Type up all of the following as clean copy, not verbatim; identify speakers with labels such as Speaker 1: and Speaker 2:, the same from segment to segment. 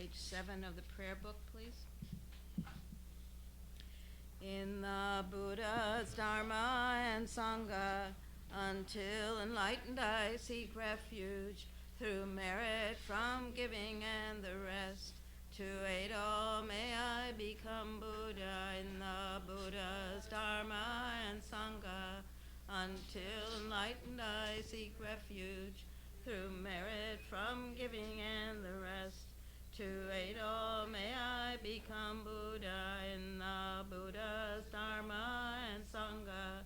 Speaker 1: page 7 of the prayer book, please. In the Buddha's Dharma and Sangha, until enlightened I seek refuge, through merit from giving and the rest. To aid all may I become Buddha in the Buddha's Dharma and Sangha, until enlightened I seek refuge, through merit from giving and the rest. To aid all may I become Buddha in the Buddha's Dharma and Sangha,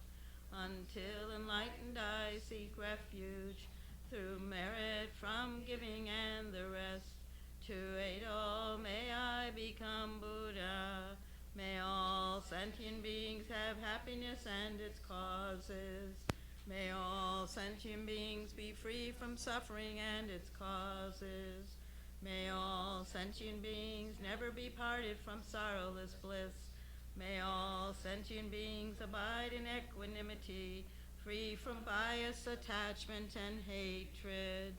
Speaker 1: until enlightened I seek refuge, through merit from giving and the rest. To aid all may I become Buddha. May all sentient beings have happiness and its causes. May all sentient beings be free from suffering and its causes. May all sentient beings never be parted from sorrowless bliss. May all sentient beings abide in equanimity, free from bias, attachment, and hatred.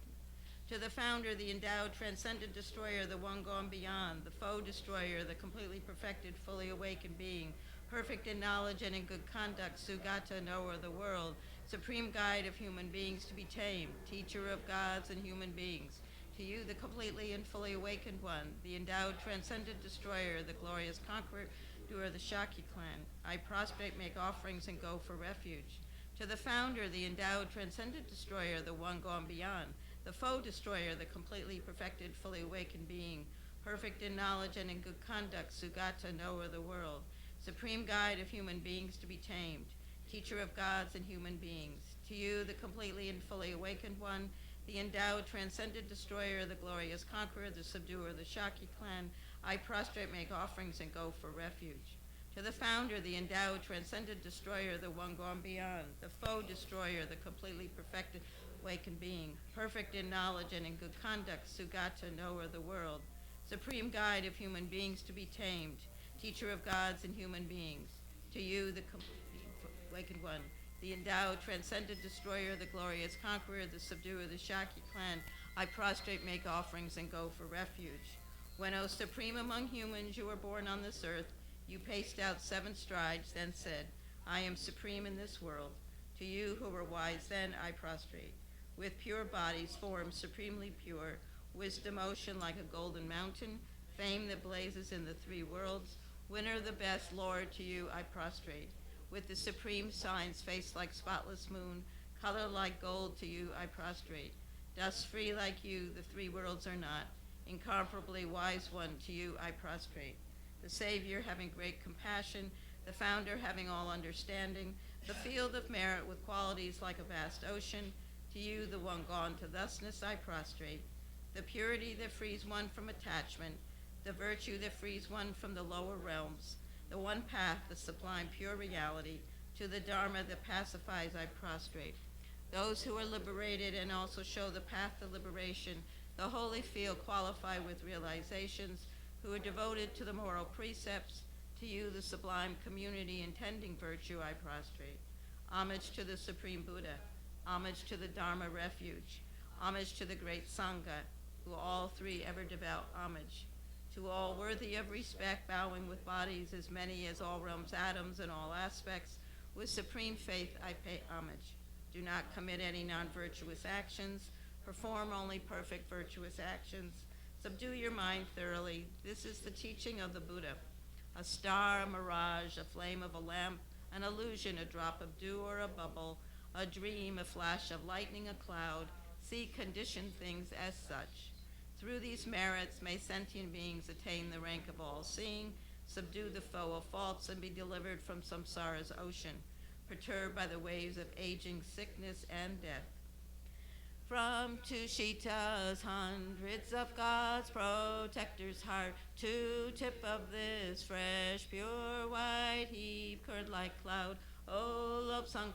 Speaker 1: To the founder, the endowed, transcendent destroyer, the one gone beyond, the foe destroyer, the completely perfected, fully awakened being, perfect in knowledge and in good conduct, Sugata, knower of the world, supreme guide of human beings to be tamed, teacher of gods and human beings. To you, the completely and fully awakened one, the endowed, transcendent destroyer, the glorious conqueror, doer of the Shakya clan, I prostrate, make offerings, and go for refuge. To the founder, the endowed, transcendent destroyer, the one gone beyond, the foe destroyer, the completely perfected, fully awakened being, perfect in knowledge and in good conduct, Sugata, knower of the world, supreme guide of human beings to be tamed, teacher of gods and human beings. To you, the completely and fully awakened one, the endowed, transcendent destroyer, the glorious conqueror, the subduer of the Shakya clan, I prostrate, make offerings, and go for refuge. To the founder, the endowed, transcendent destroyer, the one gone beyond, the foe destroyer, the completely perfected, awakened being, perfect in knowledge and in good conduct, Sugata, knower of the world, supreme guide of human beings to be tamed, teacher of gods and human beings. To you, the awakened one, the endowed, transcendent destroyer, the glorious conqueror, the subduer of the Shakya clan, I prostrate, make offerings, and go for refuge. When, O supreme among humans, you were born on this earth, you paced out 7 strides, then said, I am supreme in this world. To you who were wise then, I prostrate. With pure bodies, forms supremely pure, wisdom ocean like a golden mountain, fame that blazes in the 3 worlds, winner the best, Lord, to you I prostrate. With the supreme signs, face like spotless moon, color like gold, to you I prostrate. Dust free like you, the 3 worlds are not. Incomparably wise one, to you I prostrate. The Savior, having great compassion, the founder, having all understanding, the field of merit with qualities like a vast ocean, to you, the one gone to thusness, I prostrate. The purity that frees one from attachment, the virtue that frees one from the lower realms, the one path, the sublime pure reality, to the Dharma that pacifies, I prostrate. Those who are liberated and also show the path to liberation, the holy field qualified with realizations, who are devoted to the moral precepts, to you, the sublime community intending virtue, I prostrate. Homage to the Supreme Buddha, homage to the Dharma refuge, homage to the great Sangha, who all 3 ever devout homage. To all worthy of respect, bowing with bodies as many as all realms, atoms, and all aspects, with supreme faith I pay homage. Do not commit any non-virtuous actions, perform only perfect virtuous actions. Subdue your mind thoroughly. This is the teaching of the Buddha. A star, a mirage, a flame of a lamp, an illusion, a drop of dew or a bubble, a dream, a flash of lightning, a cloud. See conditioned things as such. Through these merits may sentient beings attain the rank of all-seeing, subdue the foe of faults, and be delivered from samsara's ocean, perturbed by the waves of aging, sickness, and death. From Tushita's hundreds of God's protector's heart, to tip of this fresh, pure, white heap, curd like cloud, O Lobsang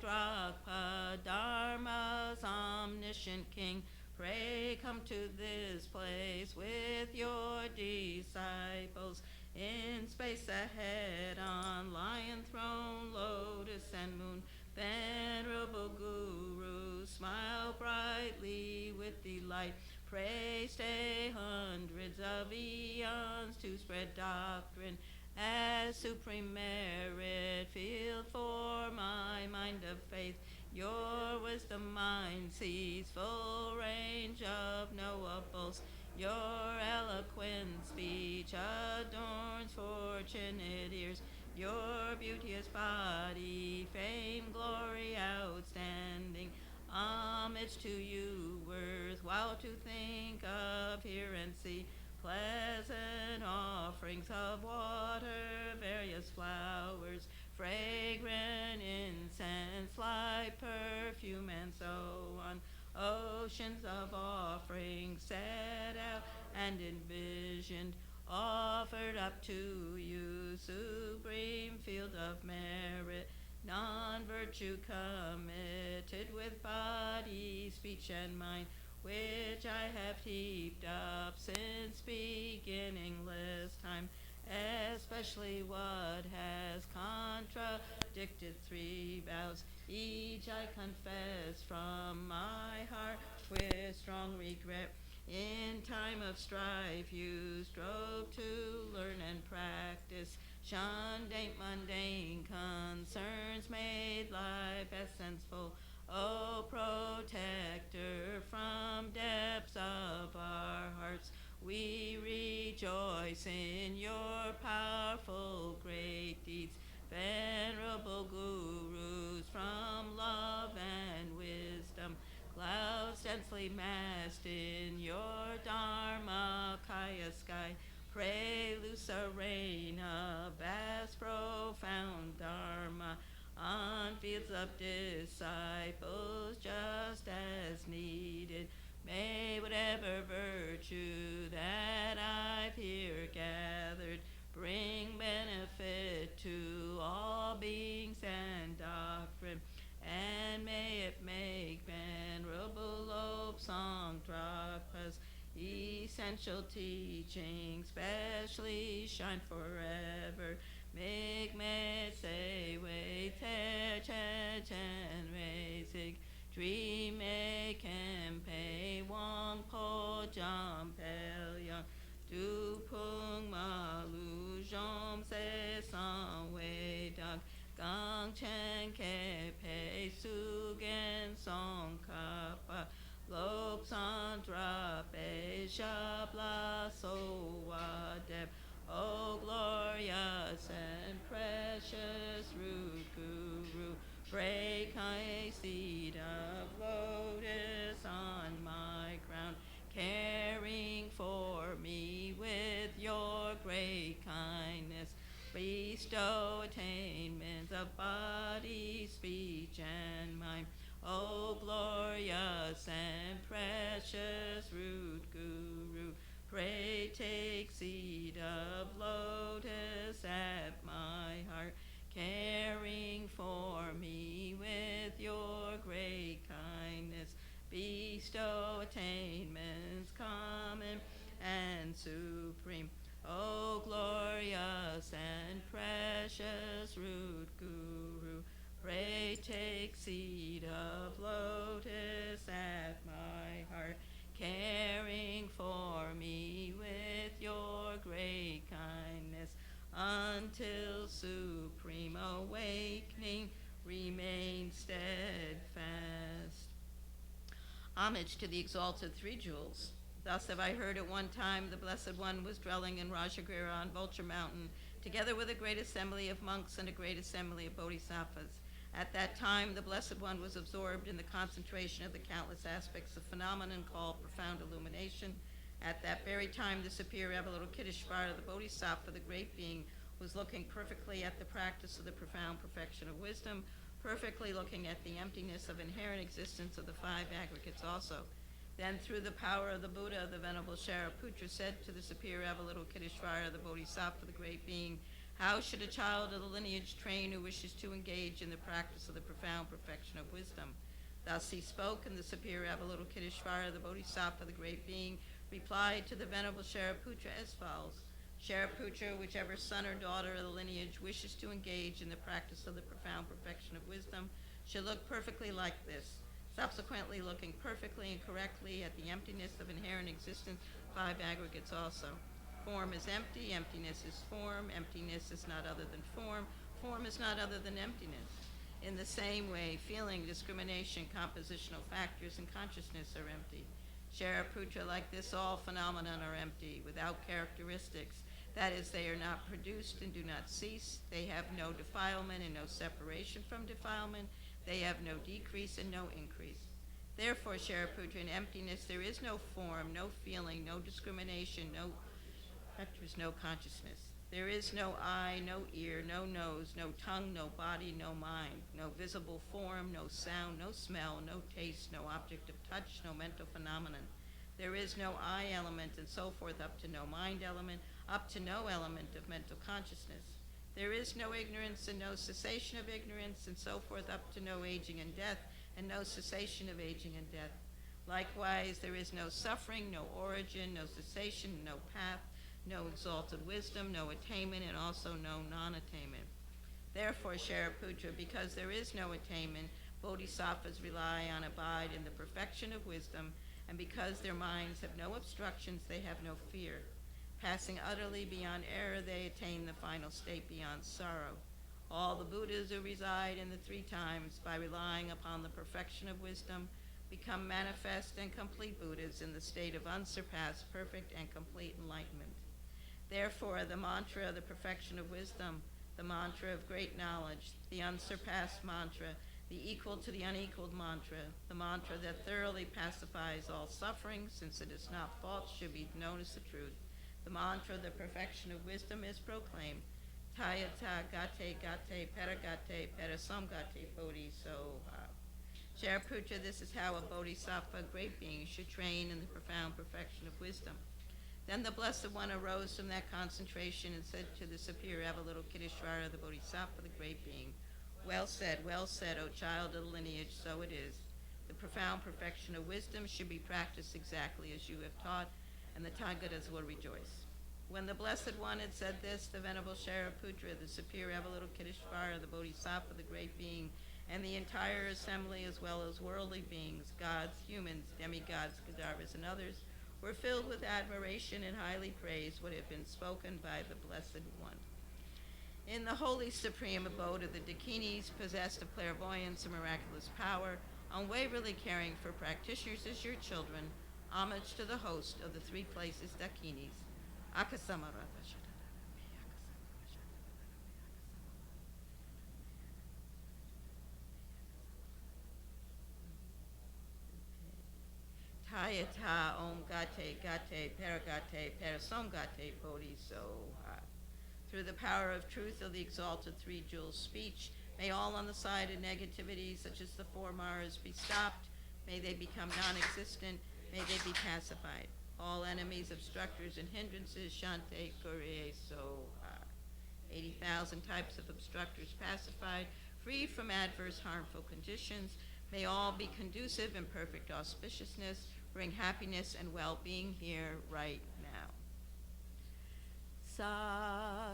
Speaker 1: Dharma's omniscient King, pray come to this place with your disciples, in space ahead, on lion throne, lotus and moon, venerable Guru, smile brightly with delight, Pray stay hundreds of eons to spread doctrine as supreme merit field for my mind of faith. Your wisdom mind sees full range of knowables. Your eloquent speech adorns fortunate ears. Your beauteous body, fame, glory, outstanding. Homage to you, worthwhile to think of, hear and see. Pleasant offerings of water, various flowers, fragrant incense, light perfume, and so on. Oceans of offerings set out and envisioned, offered up to you, supreme field of merit, non-virtue committed with body, speech, and mind, which I have heaped up since beginningless time, especially what has contradicted 3 vows. Each I confess from my heart with strong regret. In time of strife you strove to learn and practice, shunned mundane concerns, made life essence-full. O protector from depths of our hearts, we rejoice in your powerful great deeds. Venerable gurus from love and wisdom, clouds densely massed in your Dharmakaya sky, pray loose a rain of vast profound Dharma on fields of disciples just as needed. May whatever virtue that I've here gathered bring benefit to all beings and doctrine, and may it make Venerable Tsongkhapa's essential teachings specially shine forever. Mig me say wei te che chen wei sig dream me kem pei wang po jam pel yang du pung ma lu jom se san wei dang gang chen ke pei su gen song kapa lop san dra pe sha bla so wa deb. O glorious and precious root guru, break my seed of lotus on my crown, caring for me with your great kindness. Bestow attainments of body, speech, and mind. O glorious and precious root guru, pray take seed of lotus at my heart, caring for me with your great kindness. Bestow attainments common and supreme. O glorious and precious root guru, pray take seed of lotus at my heart, caring for me with your great kindness, until supreme awakening remain steadfast. Homage to the exalted 3 jewels. Thus have I heard at one time the Blessed One was dwelling in Rajagriha on Vulture Mountain, together with a great assembly of monks and a great assembly of bodhisattvas. At that time, the Blessed One was absorbed in the concentration of the countless aspects of phenomenon called profound illumination. At that very time, the superior Avalokiteshvara, the Bodhisattva, the great being, was looking perfectly at the practice of the profound perfection of wisdom, perfectly looking at the emptiness of inherent existence of the 5 aggregates also. Then, through the power of the Buddha, the Venerable Shariputra said to the superior Avalokiteshvara, the Bodhisattva, the great being, how should a child of the lineage train who wishes to engage in the practice of the profound perfection of wisdom? Thus he spoke, and the superior Avalokiteshvara, the Bodhisattva, the great being, replied to the Venerable Shariputra as follows. Shariputra, whichever son or daughter of the lineage wishes to engage in the practice of the profound perfection of wisdom, should look perfectly like this. subsequently looking perfectly and correctly at the emptiness of inherent existence, 5 aggregates also. Form is empty, emptiness is form, emptiness is not other than form is not other than emptiness. In the same way, feeling, discrimination, compositional factors, and consciousness are empty. Shariputra, like this, all phenomena are empty, without characteristics. That is, they are not produced and do not cease. They have no defilement and no separation from defilement. They have no decrease and no increase. Therefore, Shariputra, in emptiness, there is no form, no feeling, no discrimination, no factors, no consciousness. There is no eye, no ear, no nose, no tongue, no body, no mind, no visible form, no sound, no smell, no taste, no object of touch, no mental phenomenon. There is no I element and so forth up to no mind element, up to no element of mental consciousness. There is no ignorance and no cessation of ignorance and so forth up to no aging and death and no cessation of aging and death. Likewise, there is no suffering, no origin, no cessation, no path, no exalted wisdom, no attainment, and also no non-attainment. Therefore, Shariputra, because there is no attainment, bodhisattvas rely on abide in the perfection of wisdom, and because their minds have no obstructions, they have no fear. Passing utterly beyond error, they attain the final state beyond sorrow. All the Buddhas who reside in the 3 times, by relying upon the perfection of wisdom, become manifest and complete Buddhas in the state of unsurpassed, perfect, and complete enlightenment. Therefore, the mantra of the perfection of wisdom, the mantra of great knowledge, the unsurpassed mantra, the equal to the unequaled mantra, the mantra that thoroughly pacifies all suffering, since it is not false, should be known as the truth. The mantra of the perfection of wisdom is proclaimed. Tayata gate gate paragate parasamgate bodhisoha. Shariputra, this is how a bodhisattva, great being, should train in the profound perfection of wisdom. Then the Blessed One arose from that concentration and said to the superior Avalokiteshvara, the Bodhisattva, the great being, well said, O child of the lineage, so it is. The profound perfection of wisdom should be practiced exactly as you have taught, and the Tagatas will rejoice. When the Blessed One had said this, the Venerable Shariputra, the superior Avalokiteshvara, the Bodhisattva, the great being, and the entire assembly, as well as worldly beings, gods, humans, demigods, Gandharvas, and others, were filled with admiration and highly praised what had been spoken by the Blessed One. In the holy supreme abode of the Dakinis, possessed of clairvoyance and miraculous power, unwaveringly caring for practitioners as your children, homage to the host of the 3 places Dakinis. Akasamarata Tayata om gate gate paragate parasamgate bodhisoha. Through the power of truth of the exalted 3 jewels speech, may all on the side of negativity, such as the 4 maras, be stopped. May they become non-existent. May they be pacified. All enemies, obstructors, and hindrances, shante kure soha. 80,000 types of obstructors pacified, free from adverse harmful conditions. May all be conducive and perfect auspiciousness, bring happiness and well-being here right now.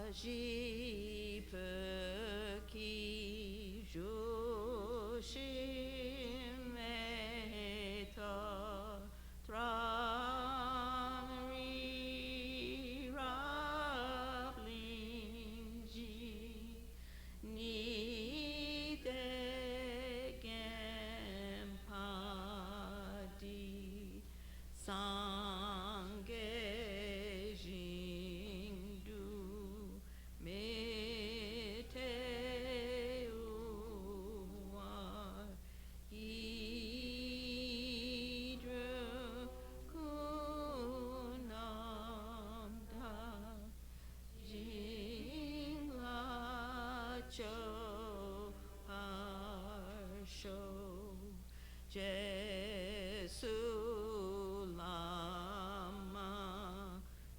Speaker 1: Saji Peki Joshim Meta Tranri Rablinji Ni Degempadi Sange Jingdu Meteuar Hidra Kunamda Jingla Cho Harsho Jesu Lama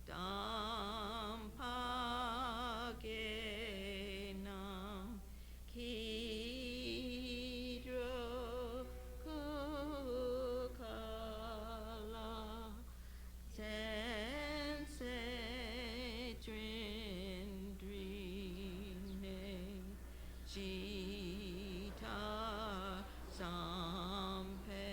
Speaker 1: Dampagenam Kidra Kukala Tense Trindrine Jita Sampe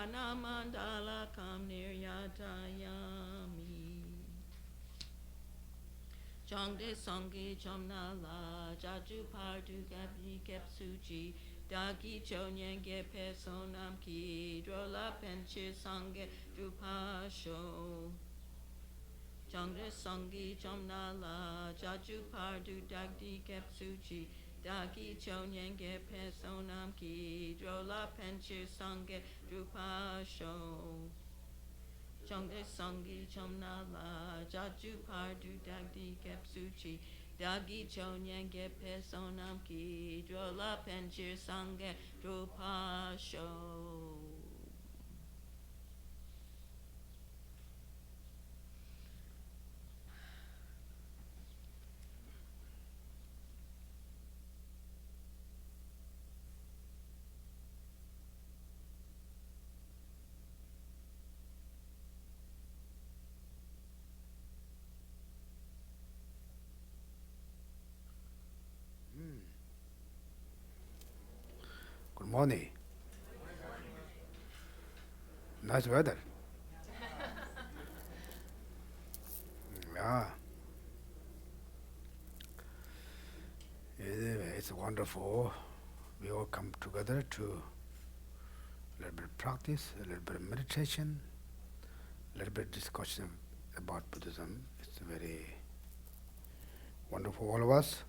Speaker 1: Pranamandala kam niryatayami. Chongde songi chomna la jaju pardu gabri kepsuji dagi chonyen gepe sonam ki drola penche sange drupasho. Chongde songi chomna la jaju pardu dagdi kepsuji dagi chonyen gepe sonam ki drola penche sange drupasho. Chongde songi chomna la jaju pardu dagdi kepsuchi dagi chonyen gepe sonam ki drola penchir sange drupasho.
Speaker 2: Good morning. Nice weather. Yeah. Anyway, it's wonderful. We all come together to a little bit of practice, a little bit of meditation, a little bit of discussion about Buddhism. It's very wonderful for all of us.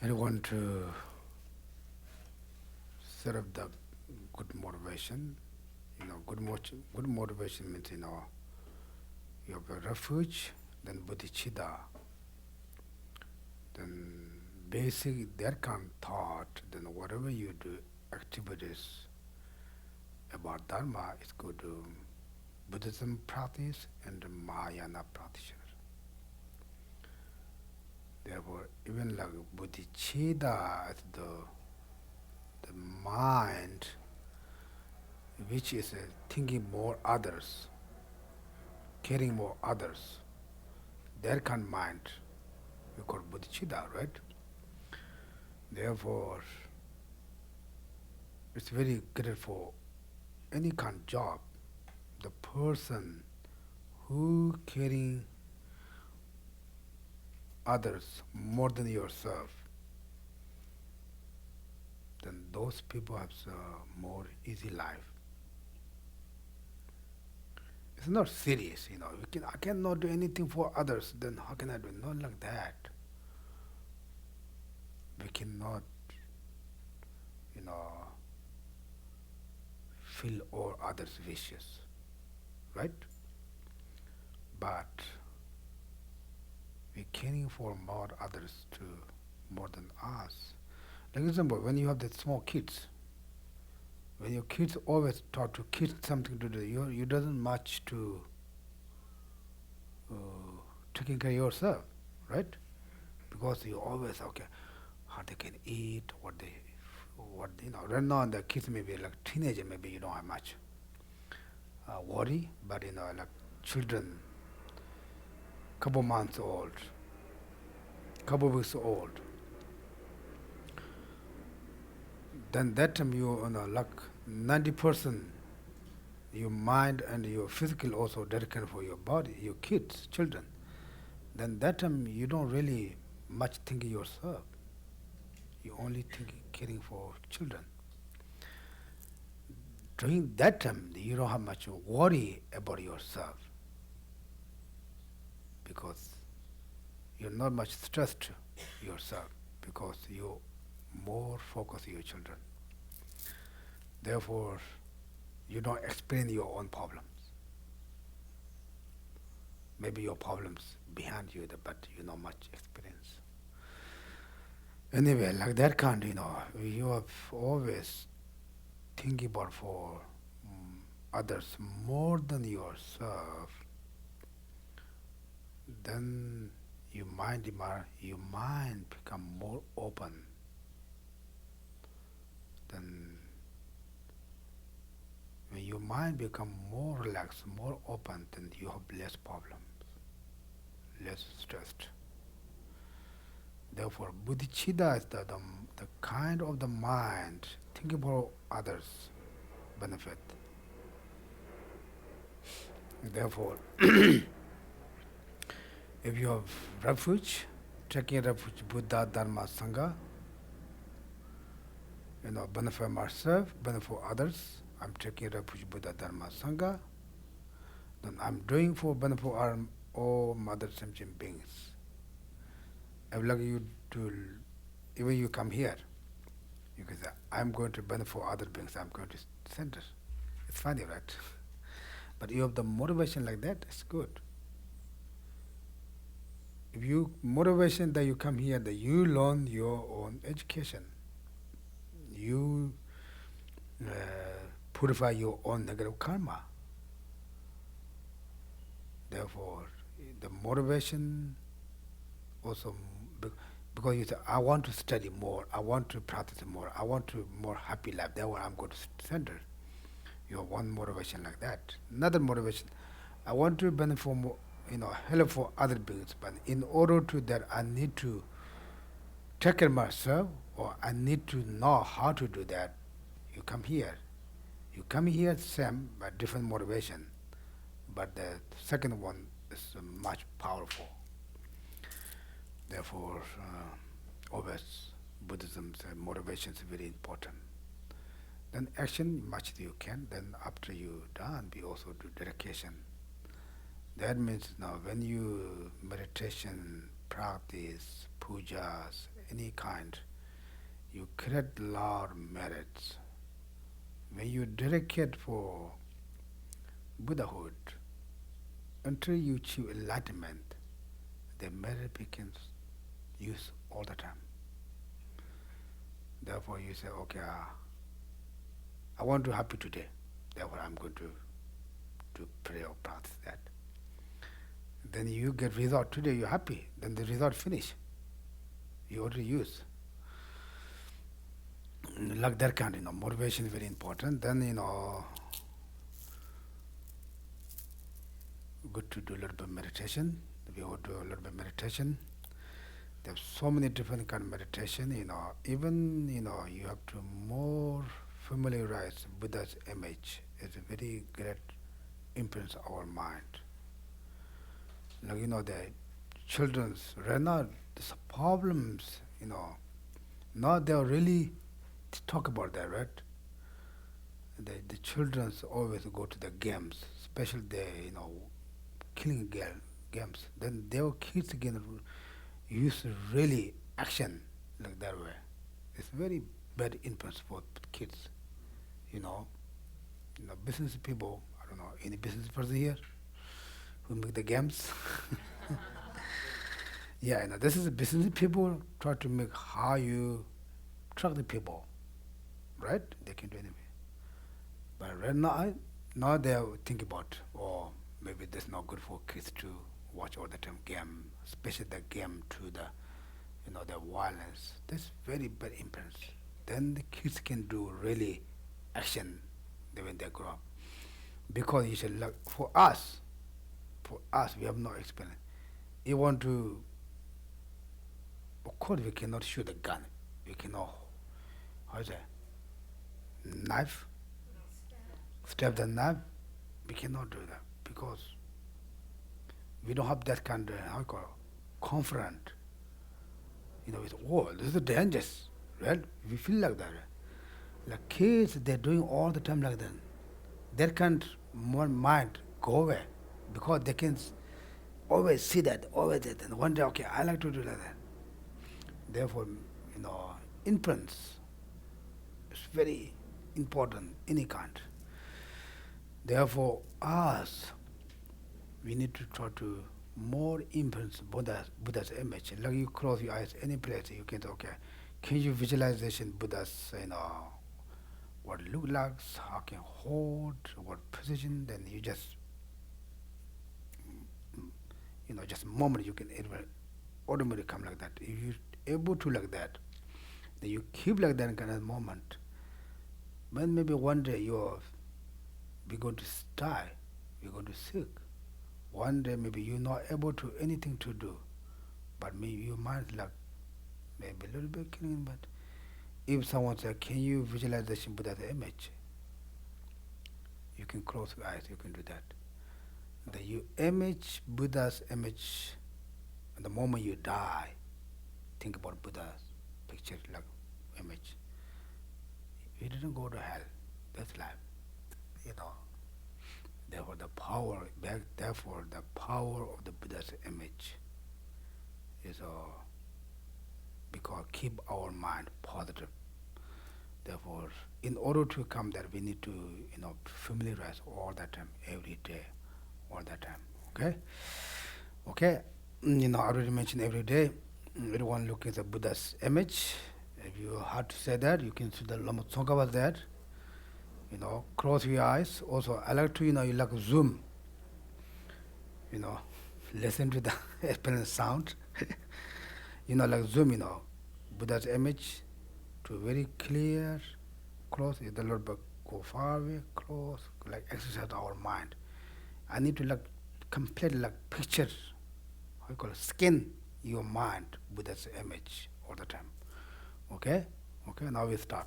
Speaker 2: I want to set up the good motivation. Good motivation means, you have a refuge, then bodhicitta, then basic that kind of thought, then whatever you do, activities about Dharma is good to Buddhism practice and Mahayana practitioner. Therefore, even like bodhicitta is the mind which is thinking more others, caring more others, that kind of mind we call bodhicitta, right? Therefore, it's very great for any kind of job. The person who caring others more than yourself, then those people have a more easy life. It's not serious, I cannot do anything for others, then how can I do it? Not like that. We cannot, fill all others' wishes, right? But we're caring for more others too, more than us. Like example, when you have the small kids, when your kids always taught to kids something to do, you doesn't much to taking care of yourself, right? Because you always how they can eat, what right now the kids maybe like teenager, maybe you don't have much worry, but like children, couple months old, couple weeks old, then that time you like 90% your mind and your physical also dedicated for your body, your kids, children. Then that time you don't really much think of yourself. You only caring for children. During that time you don't have much worry about yourself because you're not much stressed yourself because you more focus on your children. Therefore, you don't explain your own problems. Maybe your problems behind you, but you not much experience. Anyway, like that kind, you have always thinking about for others more than yourself. Then your mind become more open. Then when your mind become more relaxed, more open, then you have less problems, less stressed. Therefore, bodhicitta is the kind of the mind thinking about others benefit. Therefore, if you have refuge, taking refuge Buddha, Dharma, Sangha, benefit myself, benefit others, I'm taking refuge Buddha, Dharma, Sangha, then I'm doing for benefit all mother sentient beings. I would like you to, even you come here, you can say, I'm going to benefit other beings, I'm going to center. It's funny, right? But you have the motivation like that, it's good. If you motivation that you come here, that you learn your own education, you purify your own negative karma. Therefore, the motivation also, because you say, I want to study more, I want to practice more, I want to more happy life, therefore I'm going to center. You have one motivation like that. Another motivation, I want to benefit more, help for other beings, but in order to that I need to take care of myself, or I need to know how to do that. You come here. You come here same, but different motivation. But the second one is much powerful. Therefore, always Buddhism's motivation is very important. Then action, much you can. Then after you done, we also do dedication. That means now when you meditation, practice, pujas, any kind, you create a lot of merits. When you dedicate for Buddhahood, until you achieve enlightenment, the merit becomes used all the time. Therefore you say, okay, I want to be happy today, therefore I'm going to pray or practice that. Then you get result, today you're happy, then the result finish. You already use. Like that kind, motivation is very important. Then, good to do a little bit of meditation. We will do a little bit of meditation. There's so many different kind of meditation, even, you have to more familiarize Buddha's image. It's a very great influence our mind. Like, the children's, right now, there's problems, now they really talk about that, right? The children's always go to the games, especially the, killing games. Then their kids again use really action like that way. It's very bad influence for kids, business people, I don't know, any business person here who make the games? Yeah, this is business people try to make how you track the people, right? They can do anything. But right now they think about, maybe that's not good for kids to watch all the time game, especially the game to the, the violence. That's very bad influence. Then the kids can do really action when they grow up. Because you said, like, for us, we have no experience. You want to, of course we cannot shoot a gun. We cannot, how is that? Knife? Stab the knife? We cannot do that because we don't have that kind of, how you call it, confront. With, this is dangerous, right? We feel like that. Like kids, they're doing all the time like that. Their can't mind go away because they can always see that, always that. And one day, okay, I like to do like that. Therefore, influence is very important, any kind. Therefore, us, we need to try to more influence Buddha's image. Like you close your eyes, any place, you can say, okay, can you visualization Buddha's, what it look like, how can hold, what position, then you just, just moment you can automatically come like that. If you're able to like that, then you keep like that kind of moment. When maybe one day we're going to die, we're going to sick. One day maybe you're not able to anything to do, but maybe your mind like maybe a little bit killing. But if someone says, "Can you visualize the Buddha's image?" You can close your eyes, you can do that. You image Buddha's image, and the moment you die, think about Buddha's picture like image. You didn't go to hell. That's life. Therefore the power of the Buddha's image is because keep our mind positive. Therefore, in order to come there, we need to familiarize all the time, every day, all the time. Okay. I already mentioned every day. Everyone look at the Buddha's image. If you have to say that, you can see the Lama Tsongkhapa there. Close your eyes. Also, I like to, you like zoom. Listen to the experience sound. Like zoom, Buddha's image to very clear, close. If the Lord go far away, close, like exercise our mind. I need to complete picture, how you call it, skin your mind Buddha's image all the time. Okay, now we start.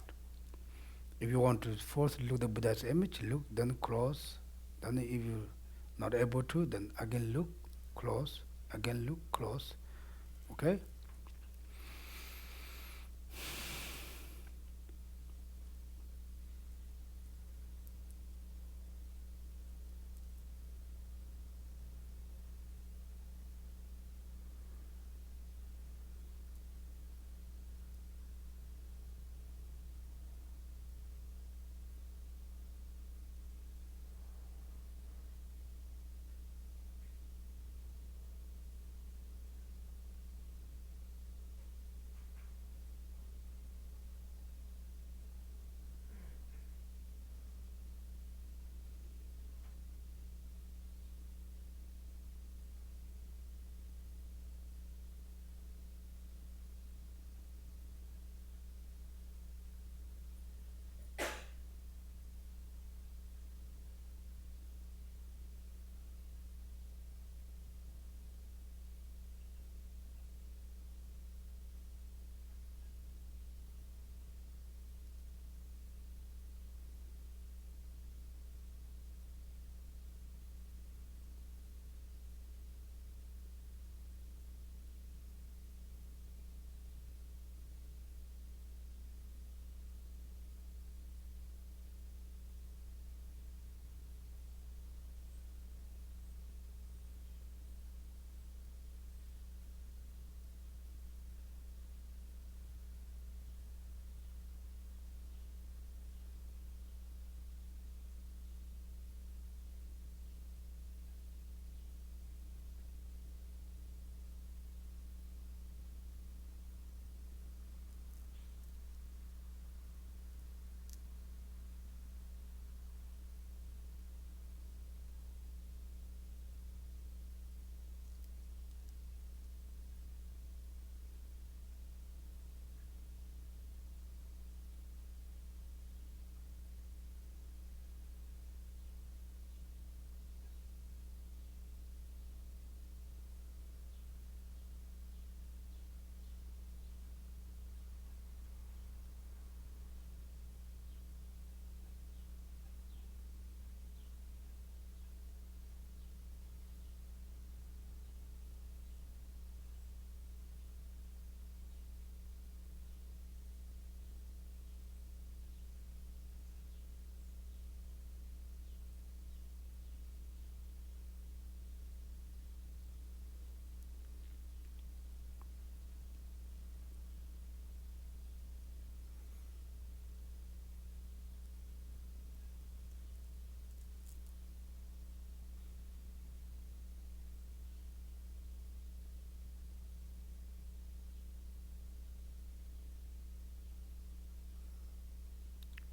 Speaker 2: If you want to first look the Buddha's image, look, then close. Then if you're not able to, then again look, close, again look, close. Okay?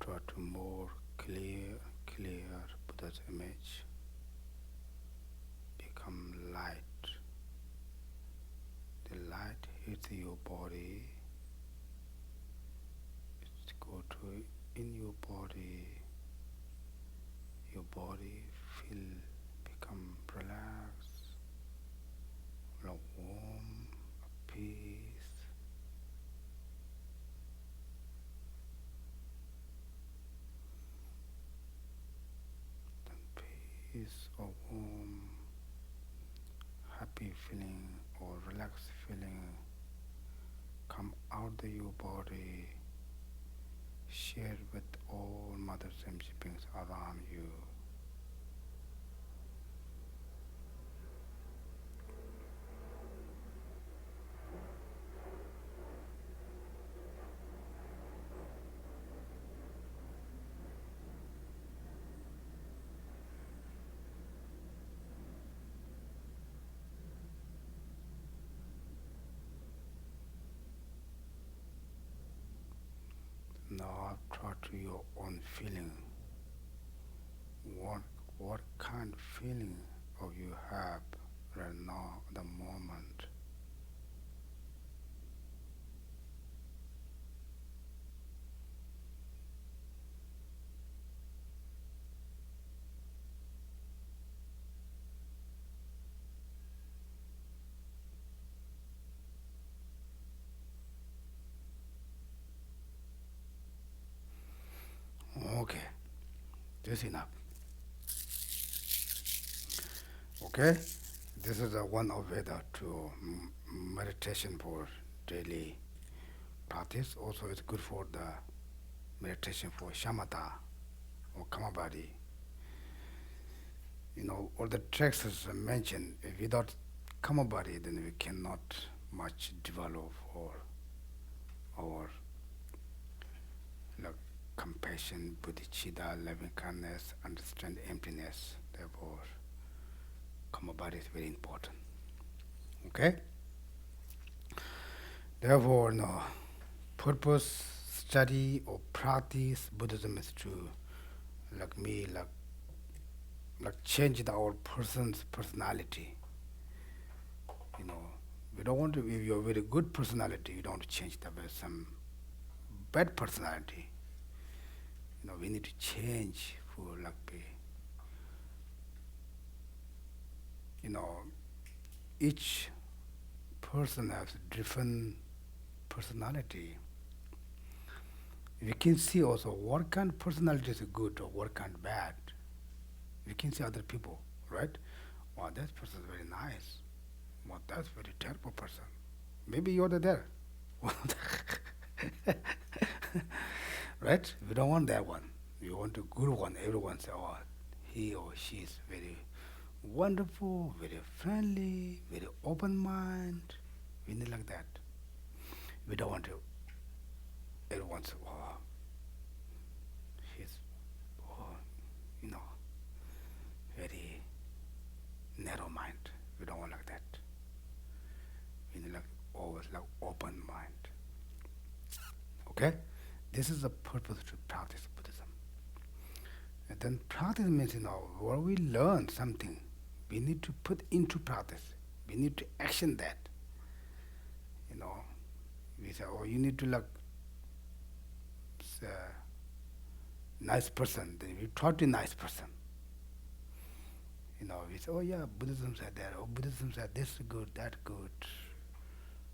Speaker 2: Try to more clear Buddha's image. Become light. The light hits your body. It go to in your body. Your body become relaxed, warm, peace. peace or warm, happy feeling or relaxed feeling come out of your body, share with all Mother Shamsi beings around you. Now try to your own feeling. What kind of feeling of you have right now, the moment? Okay, this is enough. Okay, this is one of way to meditation for daily practice. Also, it's good for the meditation for shamatha or kamabadi. You know, all the texts mentioned. Without kamabadi, then we cannot much develop our like compassion, bodhicitta, loving kindness, understand emptiness. Therefore, kamabadi is very important. Okay? Therefore, no purpose, study or practice Buddhism is to like me, like change our person's personality. You know, we don't want to, if you're a very good personality, you don't want to change that by some bad personality. You know, we need to change for like be, you know, each person has a different personality. We can see also what kind of personality is good or what kind of bad. We can see other people, right? Wow, that person is very nice. Wow, that's very terrible person. Maybe you're there. Right? We don't want that one. We want a good one. Everyone say, oh, he or she is very wonderful, very friendly, very open mind. We need like that. We don't want to. Everyone say, oh, he's, oh, you know, very narrow mind. We don't want like that. We need like always like open mind. Okay? This is the purpose to practice Buddhism. And then practice means, you know, where we learn something, we need to put into practice. We need to action that. You know, we say, oh, you need to like nice person. Then we try to be nice person. You know, we say, oh yeah, Buddhism said that, oh Buddhism said this good, that good.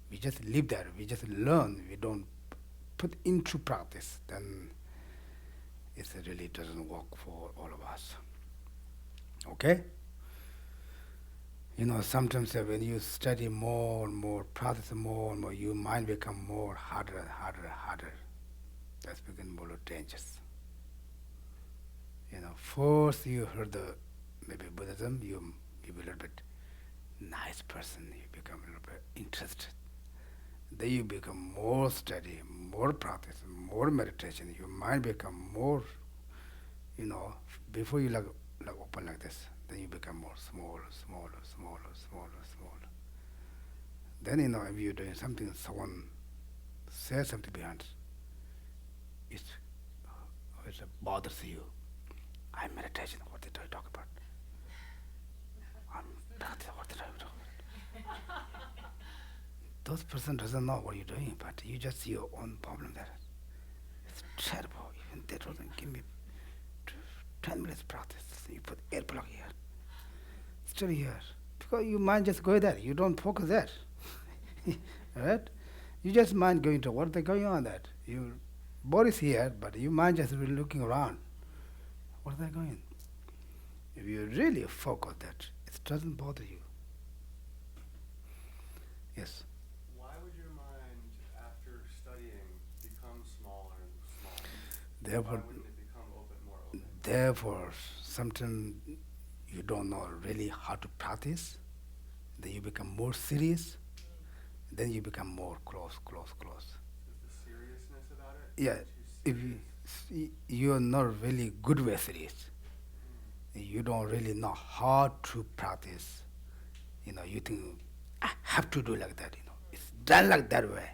Speaker 2: We just live there, we just learn, we don't put into practice, then it really doesn't work for all of us. Okay? You know, sometimes when you study more and more, practice more and more, your mind become more harder and harder and harder. That's becoming more dangerous. You know, first you heard the maybe Buddhism, you be a little bit nice person, you become a little bit interested. Then you become more study, more practice, more meditation. Your mind become more, you know, before you like open like this, then you become more smaller, smaller, smaller, smaller, smaller. Then, you know, if you're doing something, someone says something behind, it bothers you. I'm meditation, what did I talk about? I'm practice, what did I talk about? Those person doesn't know what you're doing, but you just see your own problem there. It's terrible. Even they don't give me 10 minutes practice. You put air plug here, still here, because your mind just go there. You don't focus there, right? You just mind going to what they're going on that. Your body's here, but your mind just really looking around. What are they going? If you really focus that, it doesn't bother you. Yes?
Speaker 3: Why would your mind, after studying, become smaller and smaller?
Speaker 2: Therefore,
Speaker 3: Why wouldn't it become more open?
Speaker 2: therefore, sometimes you don't know really how to practice, then you become more serious, then you become more close.
Speaker 3: Is the seriousness about it?
Speaker 2: Yeah,
Speaker 3: Too
Speaker 2: if
Speaker 3: serious?
Speaker 2: you're not really good with serious, you don't really know how to practice, you think, I have to do like that, it's done like that way.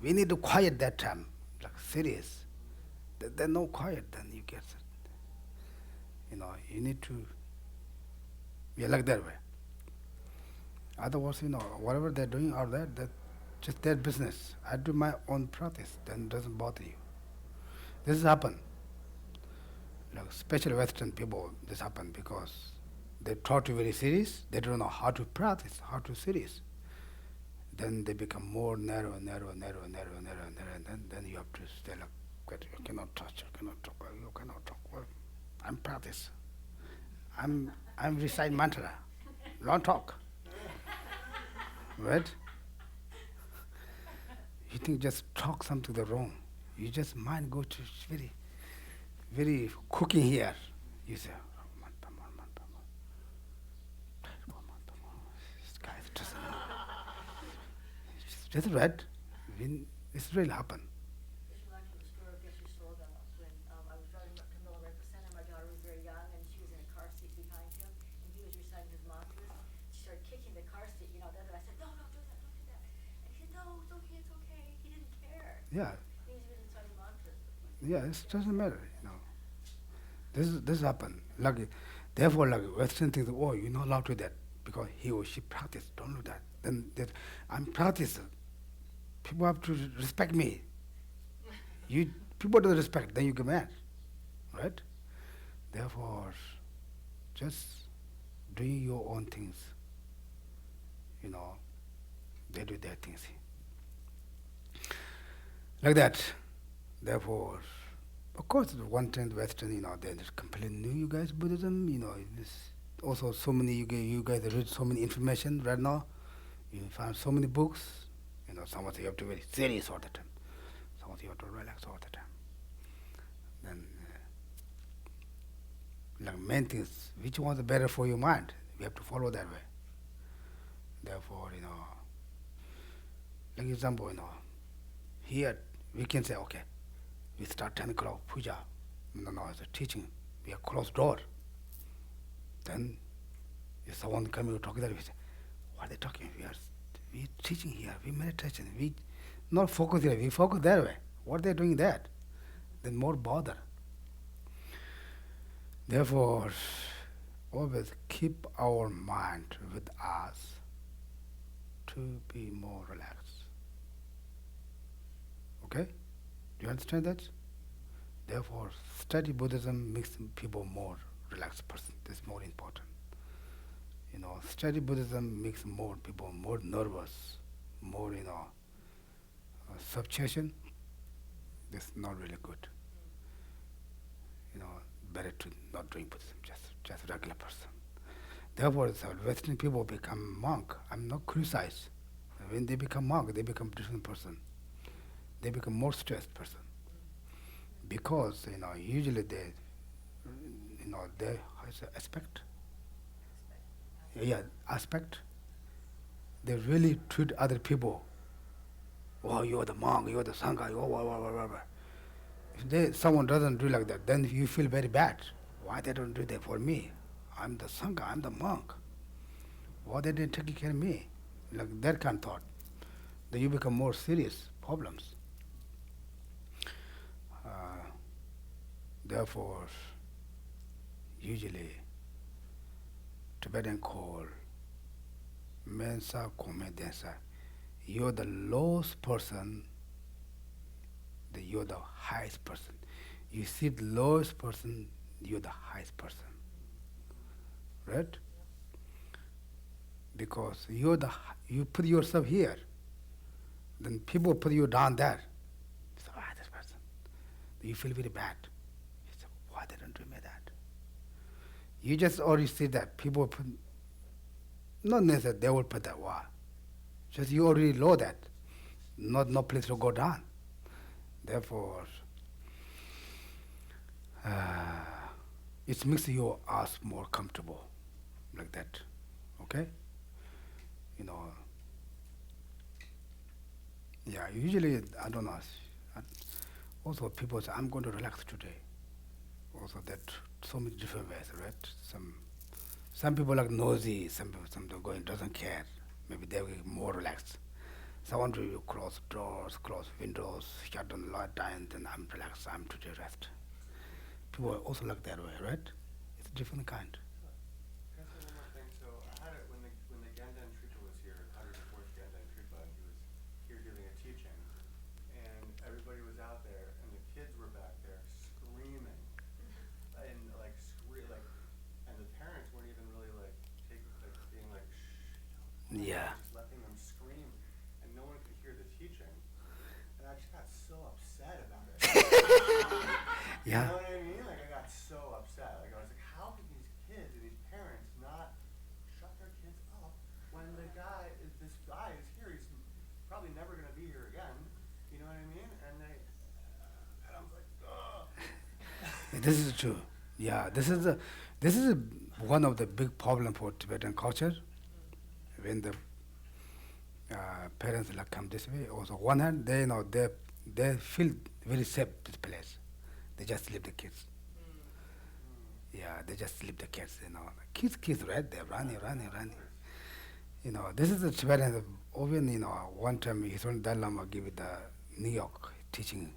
Speaker 2: We need to quiet that time, like serious. There's no quiet, then you get it. You need to be like that way. Otherwise, whatever they're doing out there, that's just their business. I do my own practice, then it doesn't bother you. This has happened. Like especially Western people, this happened because they taught you very serious, they don't know how to practice, how to serious. Then they become more narrow, and then you have to stay like, "Good, you cannot touch, you cannot talk, you cannot talk." Well, I'm practice. I'm recite mantra. Don't talk. Right? You think just talk something the wrong. You just mind go to very cooking here. You say, this guy doesn't know. That's right. This really happened.
Speaker 4: Just reminds me of the story of Geshe Tsulga when I was driving up to Lamrim Center. My daughter was very young and she was in a car seat behind him and he was reciting his mantras. She started kicking the car seat, and I said, no, don't do that, don't do that. And he said, no, it's okay, it's okay. He didn't care.
Speaker 2: Yeah.
Speaker 4: He was reciting mantras.
Speaker 2: Yeah, it doesn't matter, This happened. Therefore, Western thinks, oh, you're not allowed to do that because he or she practice. Don't do that. Then I'm practicing. People have to respect me. People don't respect, then you get mad, right? Therefore, just doing your own things. They do their things. Like that. Therefore, of course, one trend Western, they completely new. You guys Buddhism, also so many you guys read so many information right now. You find so many books. Someone say you have to be very serious all the time. Someone say you have to relax all the time. Then, main things, which one's better for your mind? We have to follow that way. Therefore, like example, here we can say, okay, we start 10 o'clock puja. No, it's a teaching. We have closed door. Then, if someone coming to talk that, we say, what are they talking? We teaching here, we meditation, we not focus here, we focus that way. What they're doing that? Then more bother. Therefore, always keep our mind with us to be more relaxed. Okay? Do you understand that? Therefore, study Buddhism makes people more relaxed person. This is more important. Study Buddhism makes more people more nervous, more, subjection. That's not really good. Better to not doing Buddhism, just regular person. Therefore, Western people become monk. I'm not criticized. When they become monk, they become different person. They become more stressed person. Because, usually they has an aspect. Yeah, aspect. They really treat other people. Oh, you're the monk, you're the sangha, you're If someone doesn't do like that, then you feel very bad. Why they don't do that for me? I'm the sangha, I'm the monk. Why they didn't take care of me? Like that kind of thought. Then you become more serious problems. Therefore, usually Tibetan call Mensa Kome Densa. You're the lowest person, you're the highest person. You see the lowest person, you're the highest person. Right? Because you put yourself here, then people put you down there. You say, this person. You feel very bad. You say, why they don't do me that? You just already see that people put, not necessarily they will put that wall. Just you already know that. No place to go down. Therefore, it makes you us more comfortable, like that. Okay? You know. Yeah, usually I don't know. Also, people say, "I'm going to relax today." Also, that so many different ways, right? Some people like nosy. Some going doesn't care. Maybe they will be more relaxed. So I want to close doors, close windows, shut down the light, and then I'm relaxed. I'm today rest. People are also like that way, right? It's a different kind.
Speaker 3: Can I say one more thing? So I had it when the Ganden Tripa was here, 104th Ganden Tripa, he was here giving a teaching, and everybody was out there, and the kids were back there screaming, and and the parents weren't even really being like, shh,
Speaker 2: Yeah.
Speaker 3: just letting them scream, and no one could hear the teaching, and I just got so upset about it.
Speaker 2: Yeah.
Speaker 3: You know what I mean? Like, I got so upset. Like, I was like, how can these kids and these parents not shut their kids up when this guy is here? He's probably never going to be here again. You know what I mean? And I was like, ugh.
Speaker 2: This is true. Yeah, this is one of the big problem for Tibetan culture. When the parents like come this way, also one hand they feel very safe this place. They just leave the kids. Yeah, they just leave the kids. Kids, right? They're running. This is the Tibetan. Even one time His Holiness Dalai Lama gave it the New York teaching.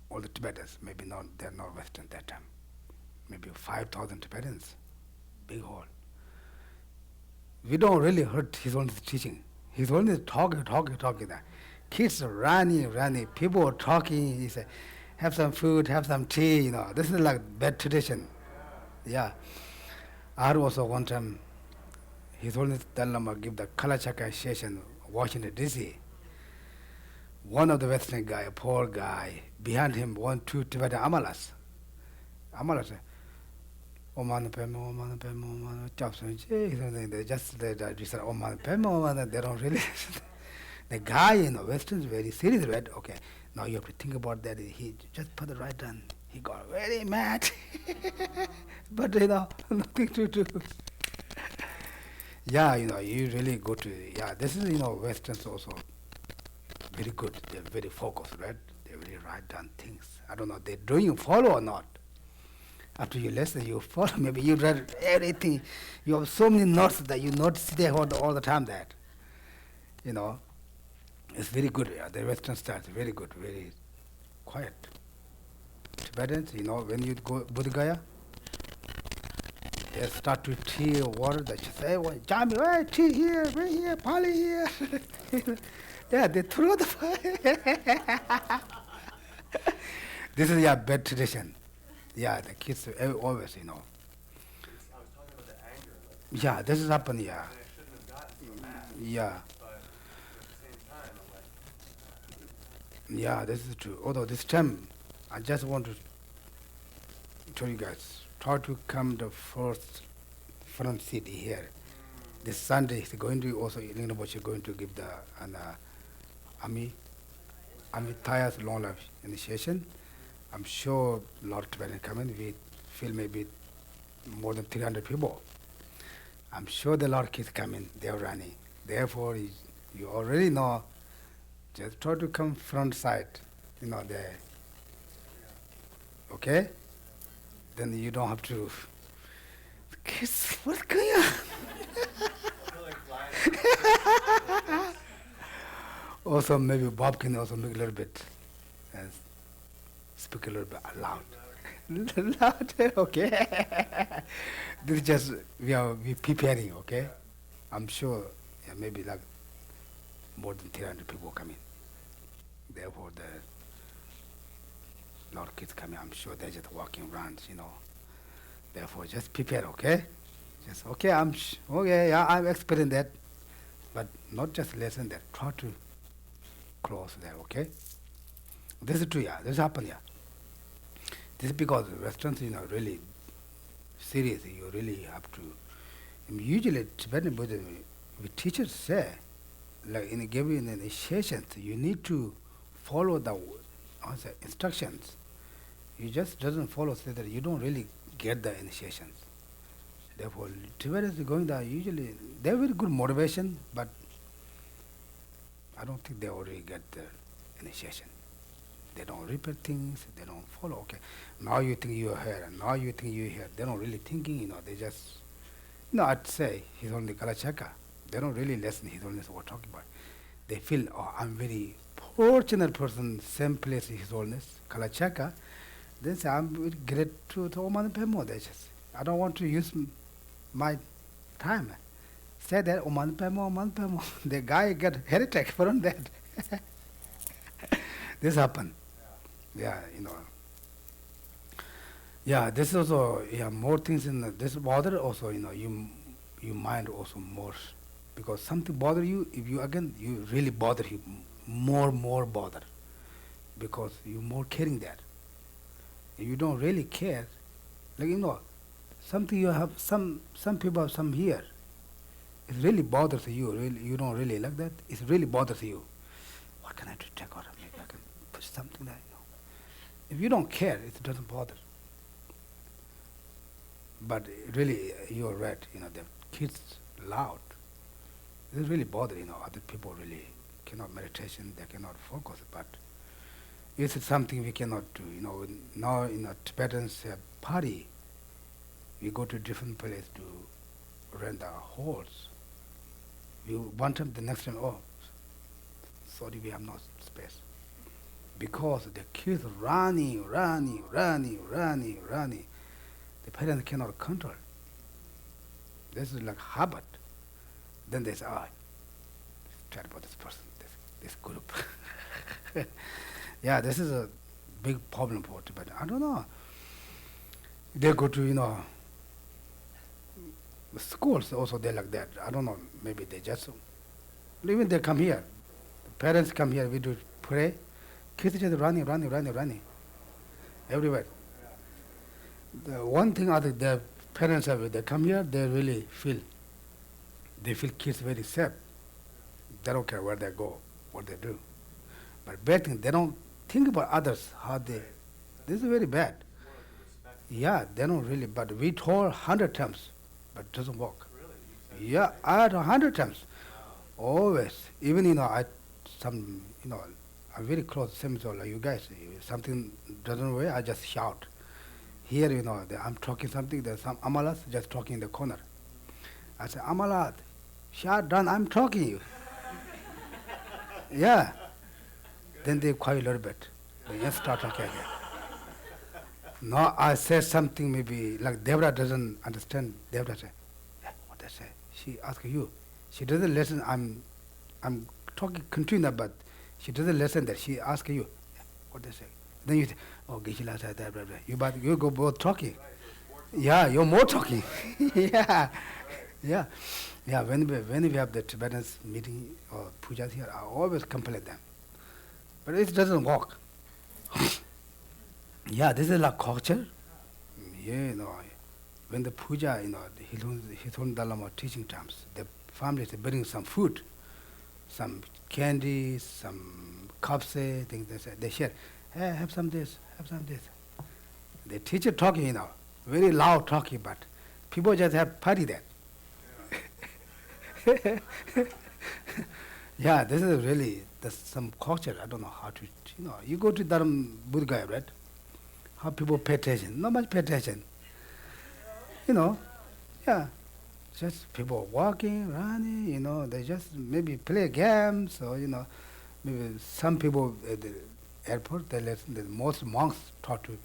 Speaker 2: All the Tibetans, maybe not, they're not Western that time. Maybe 5,000 Tibetans, big hall. We don't really heard His Holiness teaching. His Holiness talking. That kids are running. People are talking. He said, "Have some food, have some tea." This is like bad tradition. Yeah. I heard also one time His Holiness Dalai Lama give the Kalachaka session, Washington D.C. One of the Western guy, a poor guy, behind him, 2 Tibetan Amalas. Amalas say, Oman Pemo, they just said Oman Pemo, they don't really. The guy in the Western is very serious, right? Okay, now you have to think about that. He just put the right hand. He got very mad. But nothing to do. Yeah, you really go to, this is, Westerns also very good. They're very focused, right? They really write down things. I don't know, do you follow or not? After you listen, you follow. Maybe you read everything. You have so many notes that you notice there all the time that, it's very good. Yeah, the Western style is very good, very quiet. Tibetans, when you go Buddha Gaya, they start with tea or water. They just say, "Jami, hey, tea here, right here, Pali here." Yeah, they throw the fire. This is bad tradition. Yeah, the kids always,
Speaker 3: I was talking about the anger.
Speaker 2: Yeah, this is happening. Yeah.
Speaker 3: And I shouldn't have gotten so mad.
Speaker 2: Yeah.
Speaker 3: But at the same time, I'm like,
Speaker 2: Yeah, this is true. Although this time, I just want to tell you guys, try to come the first front seat here. This Sunday, he's going to also, Rinpoche is going to give the Ami Thayas long life initiation. I'm sure a lot of Tibetans coming. We feel maybe more than 300 people. I'm sure the lot of kids coming, they're running. Therefore, you already know, just try to come front side, there. Okay? Then you don't have to, kids, what's going on?
Speaker 3: I feel like flying.
Speaker 2: Also, maybe Bob can also make a little bit, speak a little bit loud. Louder, okay. This is just, we preparing, okay? I'm sure, maybe like more than 300 people coming. Therefore, a lot of kids coming. I'm sure they're just walking around, Therefore, just prepare, okay? Just okay. I'm experiencing that, but not just listen that. Try to close there, okay? This is true, This happen, This is because the Westerns, really serious. You really have to. Usually, Tibetan Buddhism, the teachers say, like in giving initiations, you need to follow the instructions. You just doesn't follow so that you don't really get the initiations. Therefore, Tibetans going there usually they have very good motivation, but I don't think they already get the initiation. They don't repeat things, they don't follow. Okay, now you think you are here, and now you think you are here. They don't really thinking, they just, I'd say His Holiness Kalachaka. They don't really listen His Holiness what we're talking about. They feel, I'm very fortunate person, same place His Holiness Kalachaka. They say, I'm very great to Oman Pemo. They just, I don't want to use my time. Say that Oman Pemo. The guy get heretic from that. This happened. Yeah, Yeah, this also, more things in this bother also, you mind also more. Because something bother you, if you again, you really bother you, more bother. Because you more caring that. If you don't really care, like, something you have, some people have some here. It really bothers you, really, you don't really like that. It really bothers you. What can I do? Take out? Maybe I can put something there. If you don't care, it doesn't bother. But really, you're right. The kids loud. It really bother. Other people really cannot meditation. They cannot focus. But it's something we cannot do. Now Tibetans have party. We go to different place to rent our halls. We one time, the next time, sorry, we have no space. Because the kids running. The parents cannot control. This is like habit. Then they say, try about this person, this group. Yeah, this is a big problem for Tibet. I don't know. They go to, schools also they're like that. I don't know, maybe they just, even they come here. The parents come here, we do pray. Kids just running. Everywhere. The one thing the parents have, they come here, they really feel kids very safe. They don't care where they go, what they do. But bad thing, they don't think about others, how they, this is very bad. Yeah, they don't really, but we told 100 times, but it doesn't work.
Speaker 3: Really?
Speaker 2: Yeah, I had 100 times. Always. Even, I'm very close, same as like you guys. If something doesn't work, I just shout. Here, I'm talking something, there's some amalas just talking in the corner. I say, Amalat, shut down, I'm talking. Yeah. Then they quiet a little bit. They just start talking again. Now I say something maybe, like Devra doesn't understand. Devra say, what I say? She asks you. She doesn't listen, I'm talking continue, but she doesn't listen that. She asks you, what they say? Then you say, Geshe said that, blah, blah. You go both talking. Yeah, you're more talking. Yeah. When we have the Tibetans meeting or pujas here, I always complain them. But it doesn't work. Yeah, this is like culture. Yeah, when the puja, His Holiness Dalai Lama teaching times, the families bring some food, some candy, some cups, things they share. Hey, have some this, have some this. The teacher talking, very loud talking, but people just have party there. Yeah, this is really some culture. I don't know how to, you go to Dharam Buddha, right? How people pay attention. Not much pay attention. Yeah. Just people walking, running, they just maybe play games or, maybe some people at the airport, they listen, the most monks talk to,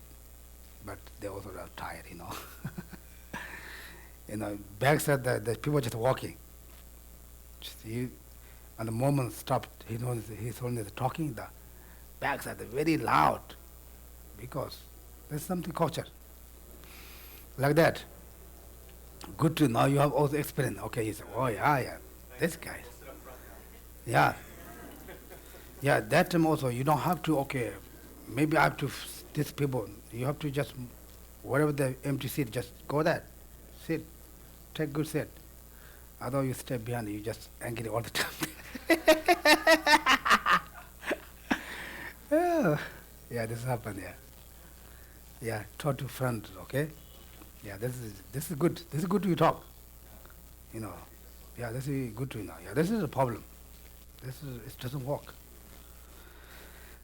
Speaker 2: but they also are tired, backside the people just walking. And the moment stopped, His Holiness talking, the backside very loud, because there's something culture. Like that. Good to know you have also experience. Okay, you say, yeah, this guy. Yeah. Yeah, that time also, you don't have to, maybe I have to, these people, you have to just whatever the empty seat, just go there, sit, take good seat. Otherwise you stay behind, you just angry all the time. Yeah, this happened, yeah. Yeah, talk to friends, okay? Yeah, this is good. This is good to talk. You know. Yeah, this is good to know. Yeah, this is a problem. It doesn't work.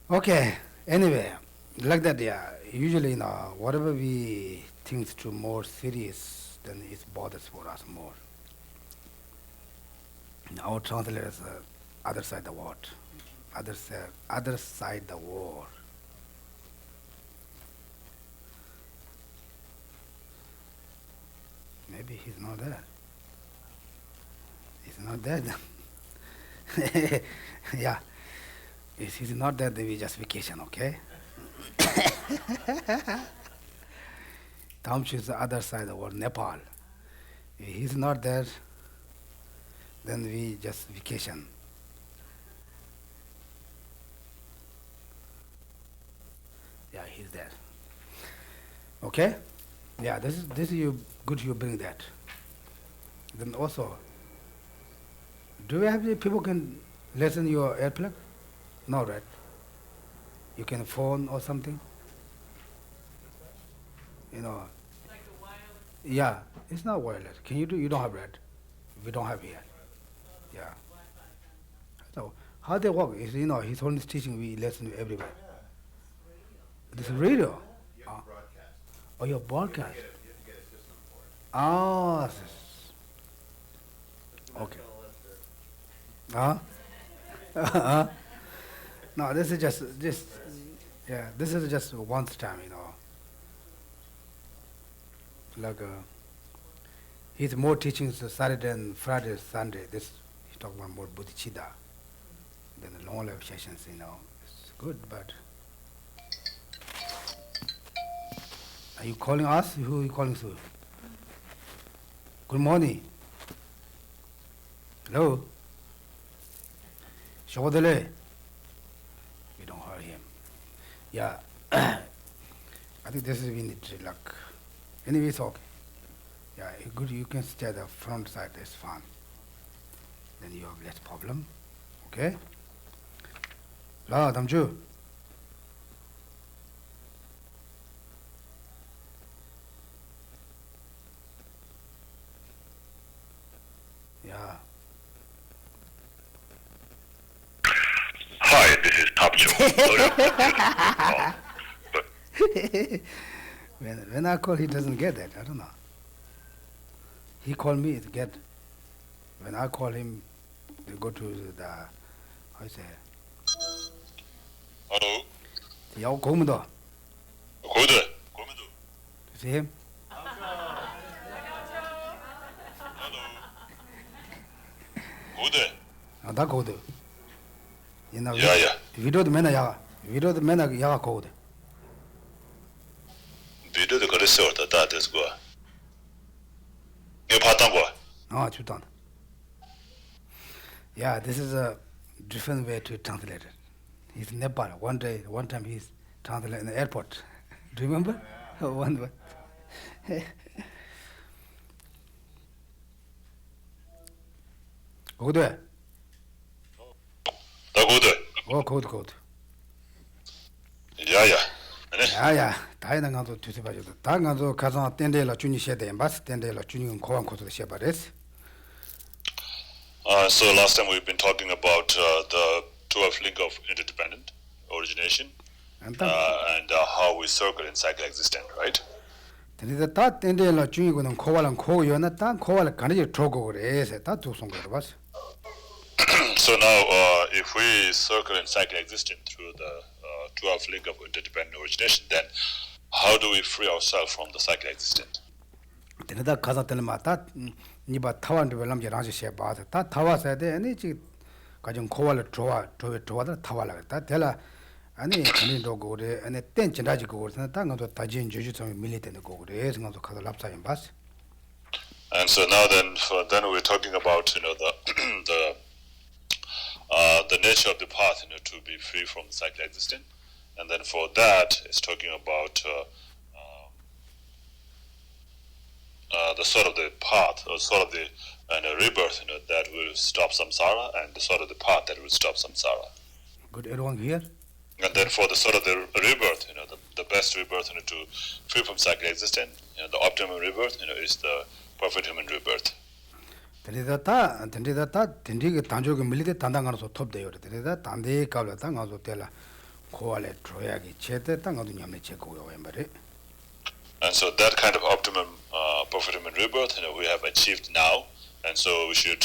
Speaker 2: Okay. Anyway, like that, yeah. Usually, whatever we think too more serious, then it bothers for us more. Our translators other side the world. Other side the war. Maybe he's not there. He's not there then. Yeah. If he's not there, then we just vacation, okay? Tamshu is the other side of the world, Nepal. If he's not there, then we just vacation. Yeah, he's there. Okay? Yeah, this is you good you bring that. Then also, do we have any people can listen your airplane? No, right? You can phone or something? You know.
Speaker 5: Like a wireless?
Speaker 2: Yeah, it's not wireless. Can you do? You don't have that. We don't have here. Yeah. So how they work is His Holiness teaching we listen to everywhere. This is radio.
Speaker 6: You have to broadcast.
Speaker 2: Oh, your broadcast.
Speaker 6: You have to get a system for it.
Speaker 2: Oh, okay. No, this is just yeah. This is just once time, Like he's more teachings Saturday and Friday, Sunday. This he talk about more bodhicitta than the long life sessions. It's good, but are you calling us? Who are you calling to? Good morning. Hello. Shawadale. We don't hear him. Yeah. I think this is we need to luck. Anyway, it's okay. Yeah, good. You can stay at the front side. That's fine. Then you have less problem. Okay. La, Damju. Yeah.
Speaker 7: Hi, this is Tapcho.
Speaker 2: When I call, he doesn't get that. I don't know. He called me to get. When I call him, they go to the. How you say?
Speaker 7: Hello.
Speaker 2: Yao Gomdo.
Speaker 7: Good.
Speaker 2: You see him?
Speaker 7: Good.
Speaker 2: That code.
Speaker 7: Yeah.
Speaker 2: Video the mena yaga. Video the mena yaga code.
Speaker 7: Video the good sort of that is good. You patangwa.
Speaker 2: Oh, you don't. Yeah, this is a different way to translate it. He's in Nepal. One time he's translated in the airport. Do you remember?
Speaker 3: Yeah.
Speaker 2: One. Good.
Speaker 7: Good.
Speaker 2: Oh, code.
Speaker 7: Yeah.
Speaker 2: Yeah. 다이나 가서 주세 봐줘. 다 가서 가서 텐데라 주니 셰데 마스 텐데라 주니 고안 코도 셰바레스.
Speaker 7: So last time we've been talking about the 12th link of interdependent origination and how we circle in cycle existent, right?
Speaker 2: 근데 다 텐데라 주니고는 고발은 고요나 다 고발 가는지 조고 그래서 다 두송 거 봤어.
Speaker 7: So now, if we circle in cycle existent through the 12th link of interdependent origination, then how do we free ourselves from the cycle existent?
Speaker 2: 근데 다 가서 때는 맞다. 니바 타완도 별람 제랑지 셰바서 다 타와서 돼. 아니 지 가정 고발을 좋아다 타와라 그랬다. 대라 아니 아니도 고래 아니 땡진다지 고래서 다 가서 다진 주주 좀 밀리는 거 그래. 그래서 가서 랍사임 봤어.
Speaker 7: And so now then we're talking about the nature of the path to be free from the cycle existent, and then for that it's talking about the sort of the path, or sort of the rebirth, that will stop samsara, and the sort of the path that will stop samsara.
Speaker 2: Good, everyone here?
Speaker 7: And then for the sort of the rebirth, the best rebirth, to free from cyclic existence, the optimum rebirth, is the perfect human rebirth.
Speaker 2: Tendida tendigi tanjogi milite tandangano so top de yore. Tendida tande kabla tangazo tela koale troyagi chete tangado nyamne cheko yo embare.
Speaker 7: And so that kind of optimum perfect human rebirth, we have achieved now, and so we should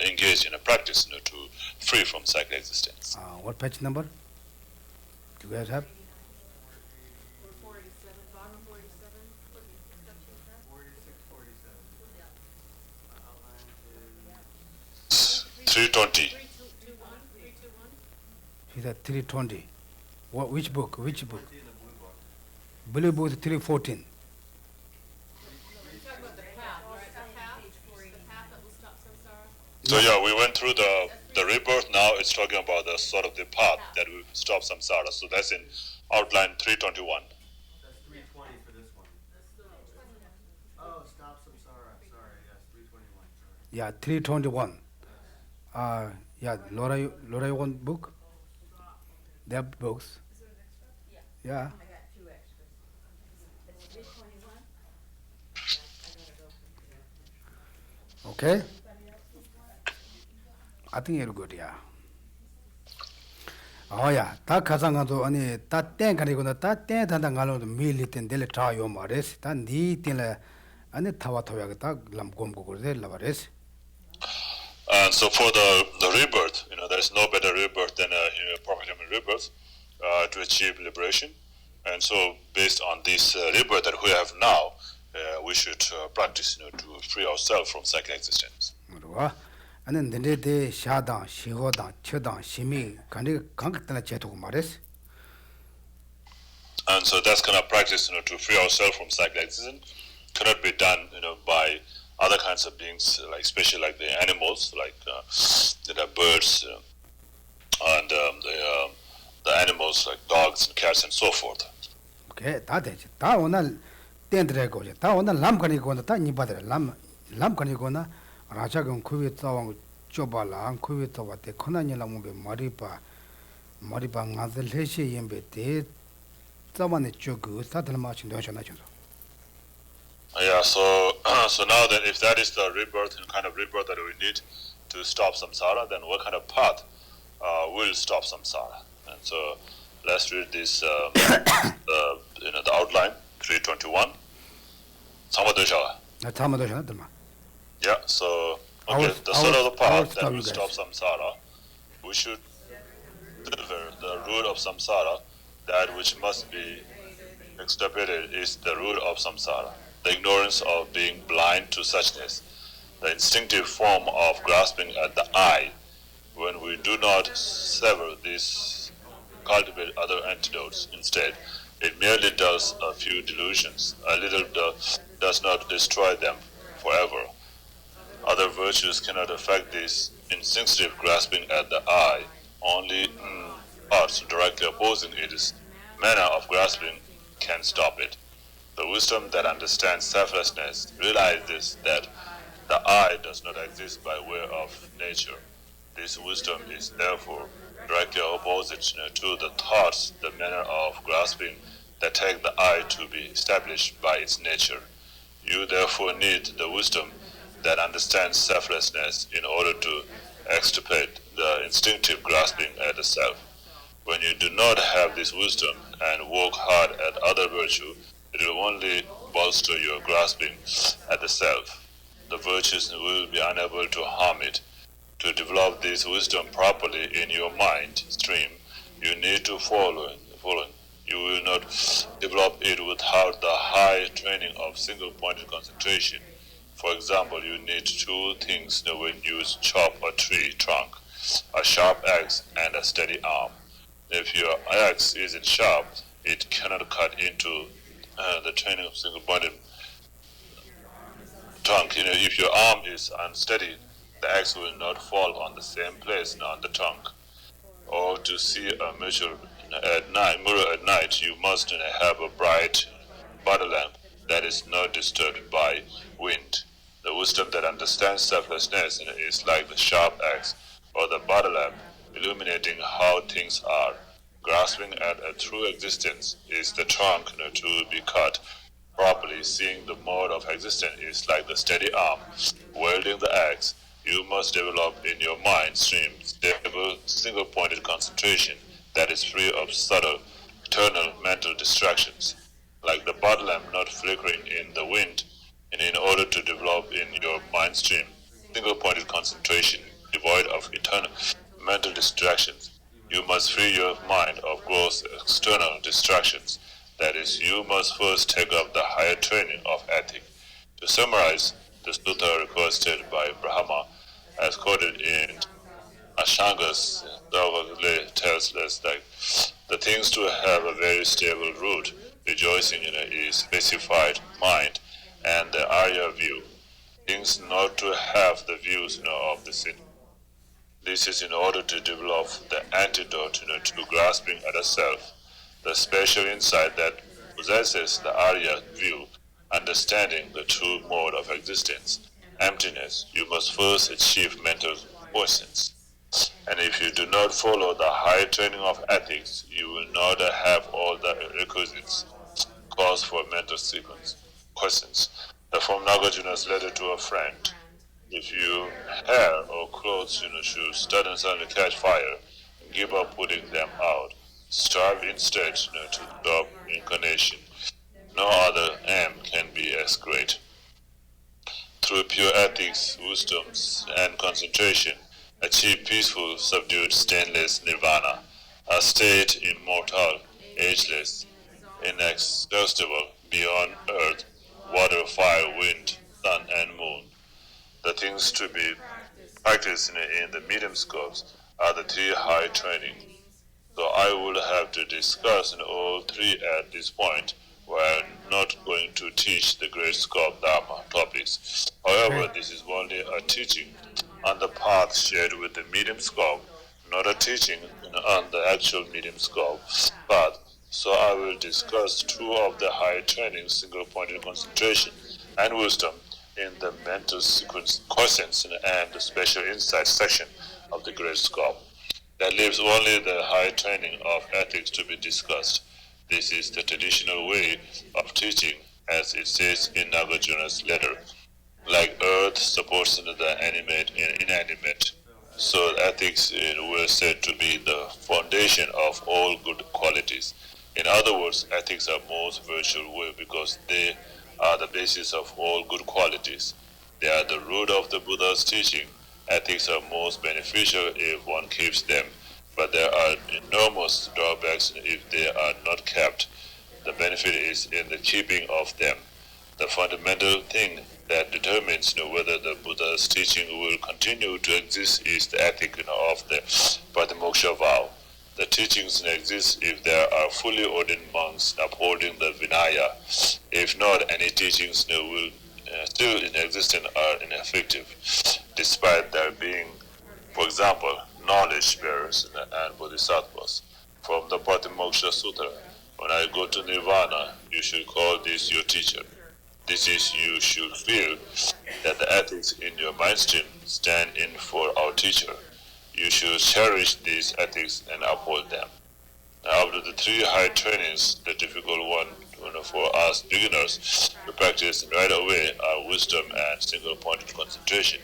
Speaker 7: engage in a practice, to free from cyclic existence.
Speaker 2: What page number do you guys have?
Speaker 3: 46, 47. Outline is
Speaker 7: 320.
Speaker 2: She's at 320. What? Which book? Which book?
Speaker 3: 20 in the blue book.
Speaker 2: Blue book 314.
Speaker 7: So yeah, we went through the rebirth. Now it's talking about the sort of the path that will stop samsara. So that's in outline 321.
Speaker 3: That's 320 for this one. Oh, stop samsara. Sorry, yes, 321. Sorry.
Speaker 2: Yeah, 321. Yeah, Laura, you want book? They have books. Yeah.
Speaker 4: I got 2 extras. It's 321.
Speaker 2: Okay. I think you're good, yeah. Oh yeah, ta kazangado ani ta ten kanigona ta ten tanda ngalo mili ten dele tra yo mares ta ni tenla ani thawa thoya ta lam gom ko de lavares.
Speaker 7: And so for the rebirth, there's no better rebirth than a perfect human rebirth to achieve liberation. And so based on this rebirth that we have now, we should practice, to free ourselves from cyclic existence.
Speaker 2: And then de shadang, shihodang, chodang, shimi kandi kankatana cheto mares.
Speaker 7: And so that's kind of practice, to free ourselves from cyclic existence. Cannot be done, by other kinds of beings, like especially like the animals, like the birds, and the animals like dogs and cats and so forth.
Speaker 2: Okay, ta ona tendre ko ta ona lam kani ko ta ni badre lam kani ko na raja gam kuwi tawang chobala an kuwi tawate khona ni lamu be maripa ngazel heshi yembe te tamane chogu sadal ma chin do chana chho.
Speaker 7: Yeah, so now that if that is the rebirth, kind of rebirth that we need to stop samsara, then what kind of path will stop samsara? And so let's read this, the outline 321. Yeah, so okay, the sort of the path that will stop samsara, we should deliver the root of samsara. That which must be extirpated is the root of samsara, the ignorance of being blind to suchness, the instinctive form of grasping at the I. When we do not sever these, cultivate other antidotes instead, it merely does a few delusions. A little does not destroy them forever. Other virtues cannot affect this instinctive grasping at the I. Only parts directly opposing its manner of grasping can stop it. The wisdom that understands selflessness realizes that the I does not exist by way of nature. This wisdom is therefore directly opposite to the thoughts, the manner of grasping that take the I to be established by its nature. You therefore need the wisdom that understands selflessness in order to extirpate the instinctive grasping at the self. When you do not have this wisdom and work hard at other virtue, it will only bolster your grasping at the self. The virtues will be unable to harm it. To develop this wisdom properly in your mind stream, you need to follow. You will not develop it without the high training of single-pointed concentration. For example, you need 2 things when you chop a tree trunk: a sharp axe and a steady arm. If your axe isn't sharp, it cannot cut into the training of single-pointed trunk. If your arm is unsteady, the axe will not fall on the same place on the trunk. Or to see a mirror at night, you must have a bright body lamp. that is not disturbed by wind. The wisdom that understands selflessness is like the sharp axe or the butter lamp, illuminating how things are. Grasping at a true existence is the trunk to be cut. Properly seeing the mode of existence is like the steady arm wielding the axe. You must develop in your mind stream stable, single-pointed concentration that is free of subtle, eternal mental distractions. Like the butter lamp not flickering in the wind, and in order to develop in your mind stream single-pointed concentration devoid of eternal mental distractions, you must free your mind of gross external distractions. That is, you must first take up the higher training of ethics. To summarize, the sutta requested by Brahma, as quoted in Ashanga's Dalai tells us that the things to have a very stable root, rejoicing in a specified mind, and the Arya view. Things not to have the views of the sin. This is in order to develop the antidote to grasping at a self, the special insight that possesses the Arya view, understanding the true mode of existence, emptiness. You must first achieve mental quiescence. And if you do not follow the high training of ethics, you will not have all the requisites, cause for mental quiescence. From Nagarjuna's letter to a friend, if your hair or clothes should suddenly catch fire, give up putting them out. Strive instead to stop incarnation. No other aim can be as great. Through pure ethics, wisdom, and concentration, achieve peaceful, subdued, stainless nirvana, a state immortal, ageless, inexhaustible, beyond earth, water, fire, wind, sun, and moon. The things to be practiced in the medium scopes are the three high trainings. So I will have to discuss all three at this point. We are not going to teach the great scope Dharma topics. However, this is only a teaching on the path shared with the medium scope, not a teaching on the actual medium scope path. So I will discuss two of the high training, single-pointed concentration and wisdom in the mental sequence quiescence and the special insight section of the great scope. There leaves only the high training of ethics to be discussed. This is the traditional way of teaching, as it says in Nagarjuna's letter. Like earth supports the animate and inanimate, so ethics were said to be the foundation of all good qualities. In other words, ethics are most virtual way because they are the basis of all good qualities. They are the root of the Buddha's teaching. Ethics are most beneficial if one keeps them, but there are enormous drawbacks if they are not kept. The benefit is in the keeping of them. The fundamental thing that determines whether the Buddha's teaching will continue to exist is the ethic of the Pabonka vow. The teachings exist if there are fully ordained monks upholding the Vinaya. If not, any teachings will still in existence are ineffective, despite there being, for example, knowledge bearers and bodhisattvas. From the Patimoksha Sutra, when I go to Nirvana, you should call this your teacher. This is, you should feel that the ethics in your mind stream stand in for our teacher. You should cherish these ethics and uphold them. Now, after the three high trainings, the difficult one for us beginners to practice right away are wisdom and single-pointed concentration.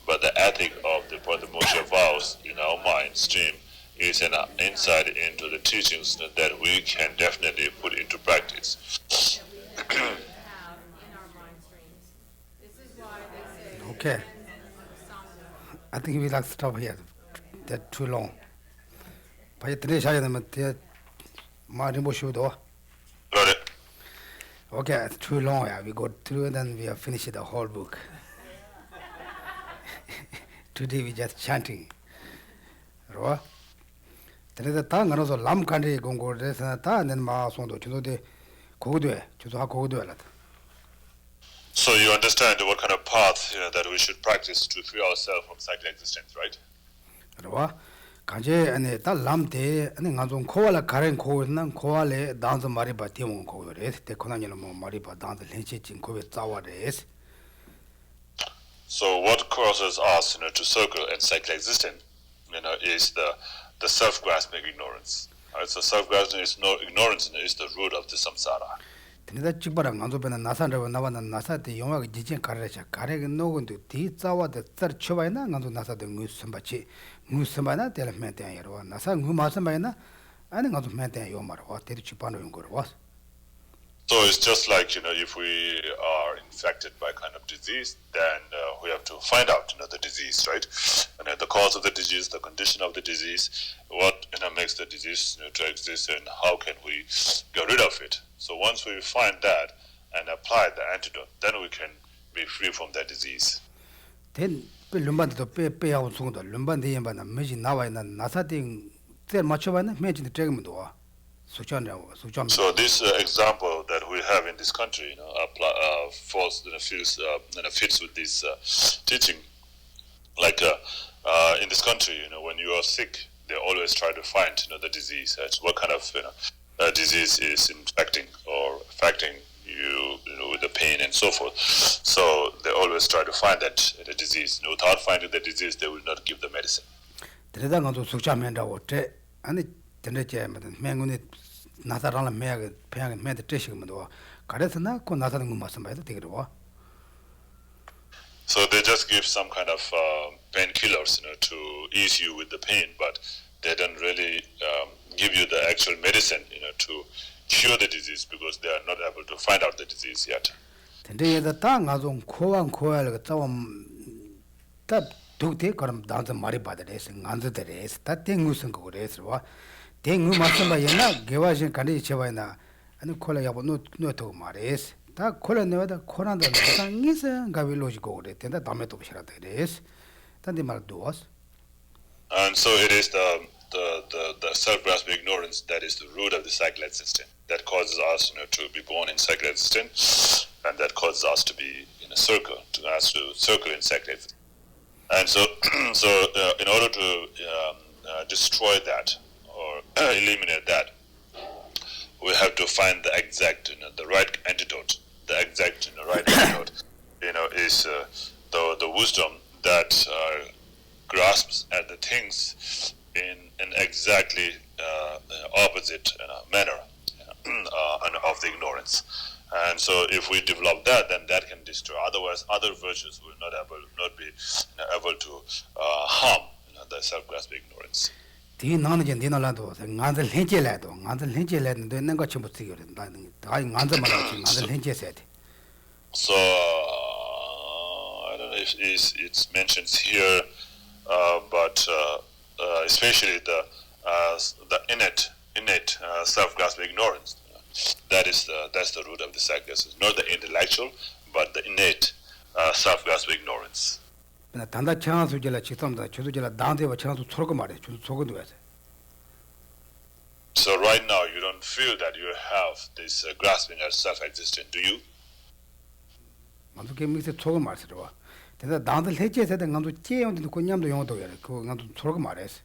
Speaker 7: But the ethic of the Pabonka vows in our mind stream is an insight into the teachings that we can definitely put into practice.
Speaker 2: Okay. I think we like to stop here. That's too long. Okay, it's too long. Yeah. We go through and then we have finished the whole book. Today we just chanting. Right? Then the tongue and also lam country go this and that, and then ma sondo to the code to ha code.
Speaker 7: So you understand what kind of path that we should practice to free ourselves from cyclic existence, right?
Speaker 2: Right? 간제 안에 다 람데 아니 간좀 코와라 가렌 코는 코와레 단서 마리바 티몬 코요레 때 코나니는 뭐 마리바 단서 렌치진 코베 자와레스.
Speaker 7: So what causes us, to circle and cycle existence, is the self-grasping ignorance. Right? So self-grasping is no ignorance is the root of the samsara.
Speaker 2: 근데 직바랑 간조변은 나산으로 나와는 나사데 영화가 지진 가르쳐 가래가 노건도 뒤 자와데 썰 쳐봐이나 간조 나사데 무슨바치 무슨바나 텔멘테 여러 나사 무마선바이나 아니 간조 멘테 요마로 와 대리 치반로 용거로 와.
Speaker 7: So it's just like, if we are infected by kind of disease, then we have to find out, the disease, right? And the cause of the disease, the condition of the disease, what makes the disease to exist, and how can we get rid of it. So once we find that and apply the antidote, then we can be free from that disease.
Speaker 2: Then lumban도 빼야고 송도 lumban데 엠바나 메지 나와이나 나사딩 때 맞춰봐나 메지 드래그면도 와.
Speaker 7: So this example that we have in this country, falls fits with this teaching. Like in this country, when you are sick, they always try to find the disease. What kind of disease is infecting or affecting you, with the pain and so forth. So they always try to find that the disease. Without finding the disease, they will not give the medicine.
Speaker 2: 나사랑을 매가 배양을 매대 뜻이면도 가래서나 그 나사는 거 맞선 봐도 되거든요.
Speaker 7: So they just give some kind of painkillers, to ease you with the pain, but they don't really give you the actual medicine, to cure the disease because they are not able to find out the disease yet.
Speaker 2: 근데 얘가 땅아 좀 코왕 코야를 좀 답 두대 그럼 나한테 말이 받으래서 안들대래서 다 땡무슨 거 그래서 땡무 맞선바이나 개와신 간이 제바이나 아니 콜라 야보 노토 마레스 다 콜라 내와다 코란다 상이서 가빌로지고 그래 된다 다음에 또 비시라 되레스 단디 말 도와스.
Speaker 7: And so it is the self-grasping ignorance that is the root of the cycle existence that causes us, to be born in cycle existence, and that causes us to be in a circle, to circle in cycle existence. And so, in order to destroy that or eliminate that, we have to find the exact, the right antidote. The exact, right antidote, is the wisdom that grasps at the things in an exactly opposite manner of the ignorance. And so, if we develop that, then that can destroy. Otherwise, other virtues will not be able to harm the self-grasping ignorance.
Speaker 2: 디 나는 디나라도 간들 헨제라도 간들 헨제라도 내가 좀 못해요. 나는 다 간들 말하지 간들 헨제세야 돼.
Speaker 7: So I don't know if it's mentioned here, but especially the innate self-grasping ignorance. That's the root of the self-grasping, not the intellectual, but the innate self-grasping ignorance.
Speaker 2: 단다 창수절라 직통다 주도절라 단대와 창수 초고 말해 주 초고도 해서.
Speaker 7: So right now you don't feel that you have this grasping at self-existent, do you?
Speaker 2: 만두게 미세 초고 말스러 와. 근데 단들 해제해서 간도 제용도 고냠도 용도 해. 그 간도 초고 말해서.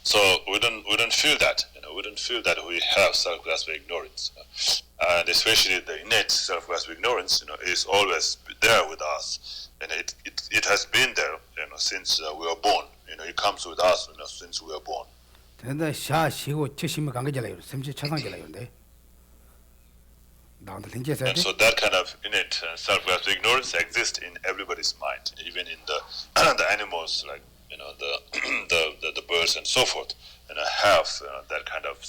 Speaker 7: So we don't feel that, we don't feel that we have self-grasping ignorance, and especially the innate self-grasping ignorance, is always there with us, and it has been there, since we were born. It comes with us, since we were born.
Speaker 2: 근데 샤시고 최심이 관계잖아요. sem지 차상잖아요인데. 나한테 현재서.
Speaker 7: And so that kind of innate self-grasping ignorance exists in everybody's mind, even in the animals, like the birds and so forth, have that kind of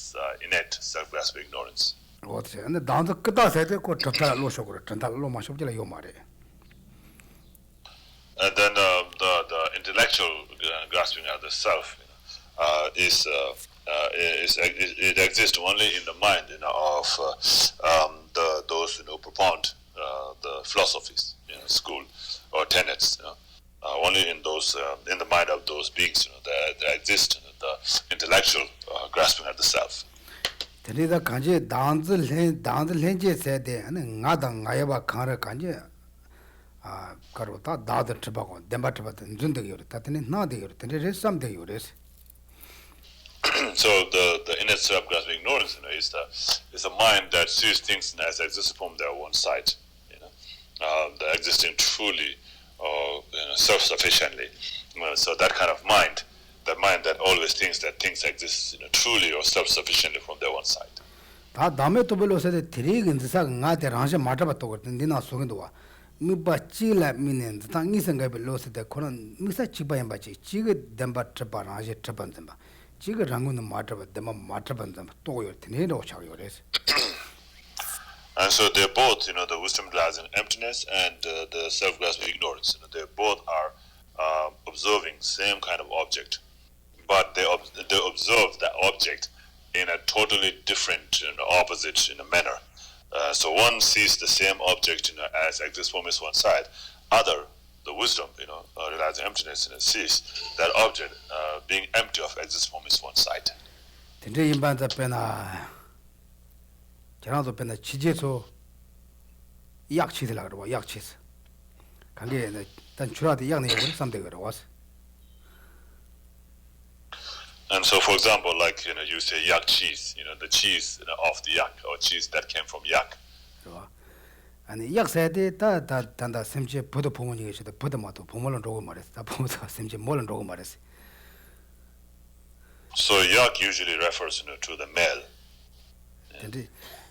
Speaker 7: innate self-grasping ignorance.
Speaker 2: 어떻게? 근데 나도 끝다서 되고 전달 로쇼고 전달 로마 쇼지라 요 말에.
Speaker 7: And then the intellectual grasping at the self it exists only in the mind of those who propound the philosophies, school or tenets. Only in those in the mind of those beings, that exist the intellectual grasping at the self.
Speaker 2: 데리다 간제 단들 현재 세대 하는 나당 나야바 강을 간제 karota dada tribago demba tribata zundagyor tatini nadagyor tende samdagyor is.
Speaker 7: So the inner self-grasping ignorance, is a mind that sees things as existing from their own side, the existing truly or self-sufficiently. So that kind of mind, the mind that always thinks that things exist truly or self-sufficiently from their own side.
Speaker 2: 다 담에 또 별로서 드리긴 지사 나한테 랑시 맞아봤다고 그랬는데 나 속에도 와. 미바치라 미는 당이 생각을 로서 때 그런 미사 지바연 바치 지가 담바 트바라지 트반담바 지가 랑고는 맞아봐 담마 맞아반담 또요 테네로 차요 그래서.
Speaker 7: And so they both, the wisdom lies in emptiness and the self-grasping ignorance. They both are observing same kind of object, but they observe that object in a totally different, opposite manner. So one sees the same object, as exists from its one side. Other, the wisdom, realizing emptiness, sees that object being empty of existence from its one side.
Speaker 2: 근데 인반자 빼나 저랑도 빼나 지제소 약치들라 그러고 약치스. 관계 단 주라도 약내 요구를 삼대 그러 와서.
Speaker 7: And so, for example, like you say yak cheese, the cheese of the yak or cheese that came from yak.
Speaker 2: 아니 약사에 다 단다 샘제 부도 부모님이 계시다 부도마도 부모는 로고 말했어. 다 부모가 샘제 몰은 로고 말했어.
Speaker 7: So yak usually refers to the male.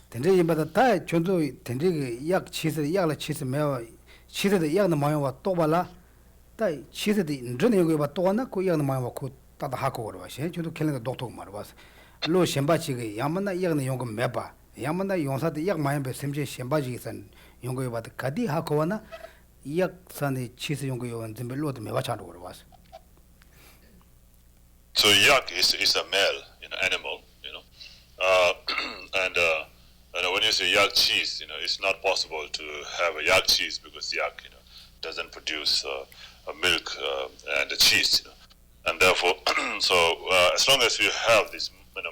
Speaker 2: 근데 이마다 다 전도 근데 약 치스 약라 치스 매와 치스의 약의 마음과 또 발라 다 치스의 전에 이거 봐 또나 그 약의 마음과 그 다다 하고 그러 봐시 저도 캘린더 독독 말어 봐서 로 셴바치가 야만나 약의 용거 매봐 야만나 용사의 약 마음에 샘제 셴바지 선 용거 봐도 가디 하고나 약산의 치스 용거 요원 좀 로도 매봐 차로 그러 봐서.
Speaker 7: So yak is a male animal, and when you say yak cheese, it's not possible to have a yak cheese because yak, doesn't produce a milk and a cheese, and therefore, so as long as you have this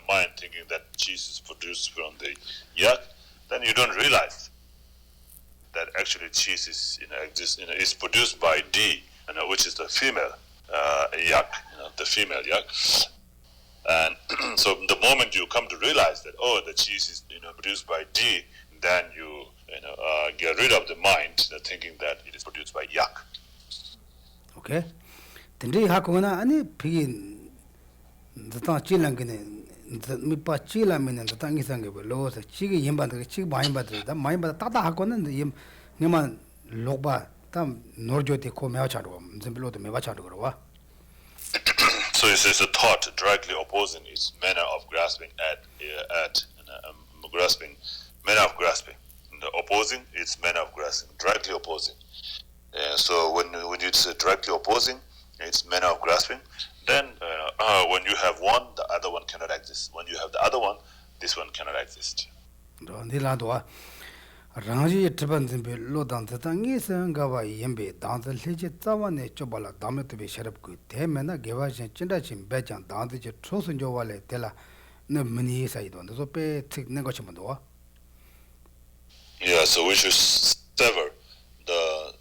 Speaker 7: mind thinking that cheese is produced from the yak, then you don't realize that actually cheese is produced by D, which is the female yak, the female yak. And so the moment you come to realize that the cheese is produced by D, then you get rid of the mind thinking that it is produced by yak.
Speaker 2: Okay. 근데 하고나 아니 비긴 더 찔랑기네 미빠 찔라면은 더 당기상게 벌로서 지기 임반도 지기 많이 받다 많이 받다 따다 하고는 이만 lokba tam norjote ko mewacharu zemblo de mewacharu gro.
Speaker 7: So it says a thought directly opposing its manner of grasping grasping manner of grasping. The opposing its manner of grasping, directly opposing. So when you say directly opposing its manner of grasping, then when you have one, the other one cannot exist. When you have the other one, this one cannot exist.
Speaker 2: Rangi Tribanzimbe Lodan Tangi Sangava Yembe, Danza Leje Tawane Chobala, Damet be Sharapku, Temena, Gavashan, Chindachim, Bejan, Danza Trosan Jovale, Tela, no many Saidon, the Zope, Tick Negochimandoa.
Speaker 7: Yeah, so we should sever the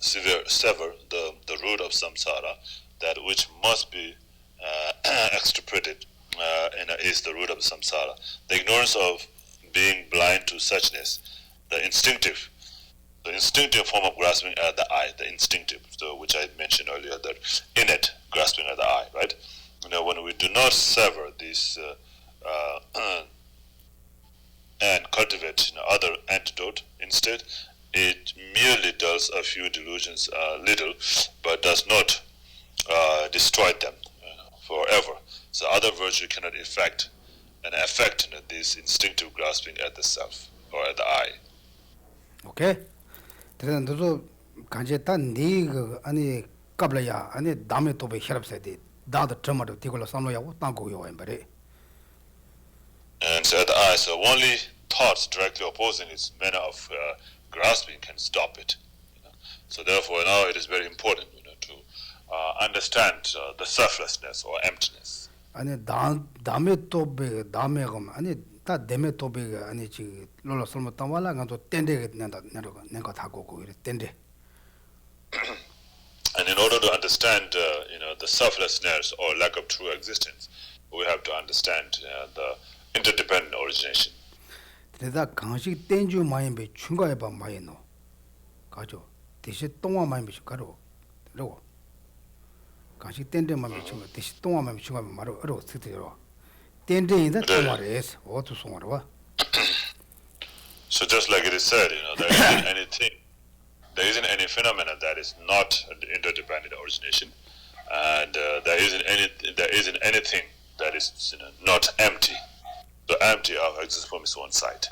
Speaker 7: root of samsara, that which must be extirpated is the root of samsara. The ignorance of being blind to suchness. The instinctive form of grasping at the eye, the instinctive, which I mentioned earlier, that innate grasping at the eye, right? When we do not sever this and cultivate other antidote, instead, it merely does a few delusions little, but does not destroy them forever. So other virtue cannot affect this instinctive grasping at the self or at the eye.
Speaker 2: Okay. Then those Kanjeta Nig any Kablaya, any Dame to be Sharpside, the tremor of Ticola Samoya, Tango Yoembere.
Speaker 7: And so at the eye, so only thoughts directly opposing its manner of grasping can stop it. So therefore, now it is very important to understand the selflessness or emptiness.
Speaker 2: And Dame to be Damegum, and 다 데메 토비가 아니 지 롤로 설모 담와라 간도 텐데 낸다 내가 타고 고 이래 텐데.
Speaker 7: order to understand, the selflessness or lack of true existence, we have to understand the interdependent origination.
Speaker 2: 그래서 강식 땡주 마인베 충가해 봐 마이노. 가죠. 대시 동화 마인베 가로. 그러고. 강식 땡데 마인베 충가 대시 동화 마인베 충가 말로 어로 쓰대요. 땡데인데 동화레스 어두 송어로 봐.
Speaker 7: So just like it is said, there isn't any phenomena that is not interdependent origination, and there isn't anything that is not empty. So empty of existence from its own side.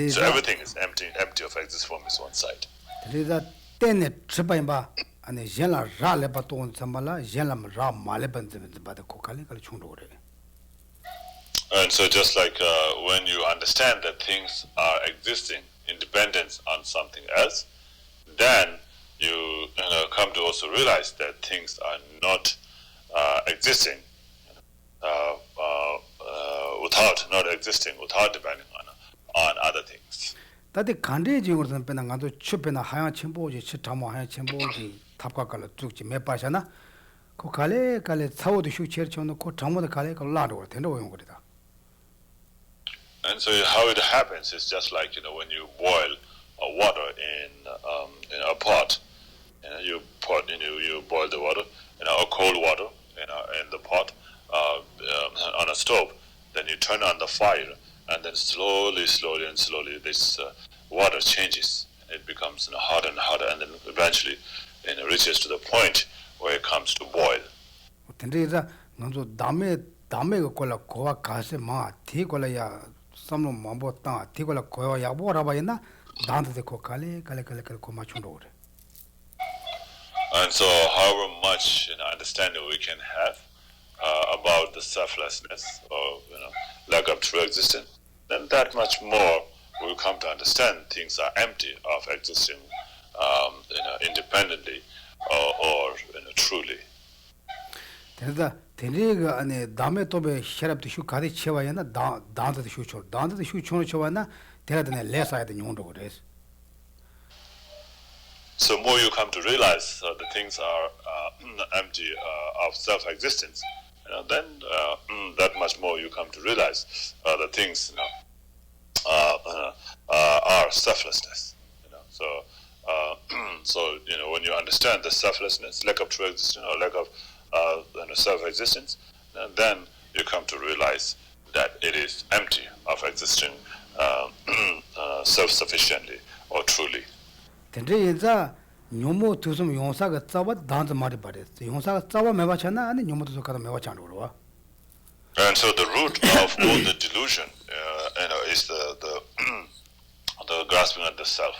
Speaker 7: So everything is empty of existence from its own side.
Speaker 2: 그래서 때네 츠바임바 아니 젤라 라레바 돈 참발라 젤라 라 말레반데 바데 코칼리 갈 충로래.
Speaker 7: And so just like when you understand that things are existing independent on something else, then you come to also realize that things are not existing without depending on other things.
Speaker 2: 다데 간데지고는 빼나 간도 춥페나 하양 첨보지 치타모 하양 첨보지 탑가깔로 쭉지 매빠샤나 그 갈래 사오도 휴체르초는 그 정모도 갈래 그 라로 된다고 용 거리다.
Speaker 7: And so how it happens is just like when you boil water in a pot, you boil the water, cold water, in the pot on a stove. Then you turn on the fire, and then slowly this water changes. It becomes hotter and hotter, and then eventually reaches to the point where it comes to boil.
Speaker 2: 근데자 먼저 담에 그 꼴라 고와 가세 마 티골라야 삼로 mambotta 티골라 고와 야보라 바이나 단데 고 칼레 고 마춘도 그래.
Speaker 7: And so however much understanding we can have about the selflessness or lack of true existence, then that much more we'll come to understand things are empty of existing independently or truly.
Speaker 2: 그래서 대리가 안에 담에 또베 셔럽도 휴 가디 쳐와야나 단도 휴 쳐와나 대라드네 레사야데 용도 그래서.
Speaker 7: So more you come to realize the things are empty of self-existence, then that much more you come to realize the things are selflessness. So when you understand the selflessness, lack of true existence, or lack of self-existence, then you come to realize that it is empty of existing self-sufficiently or truly.
Speaker 2: 근데자 뇽모 두숨 용사가 짜와 단자 말이 바랬어. 용사가 짜와 매바잖아. 아니 뇽모도 저가다 매바잖아 그러와.
Speaker 7: And so the root of all the delusion is the grasping of the self,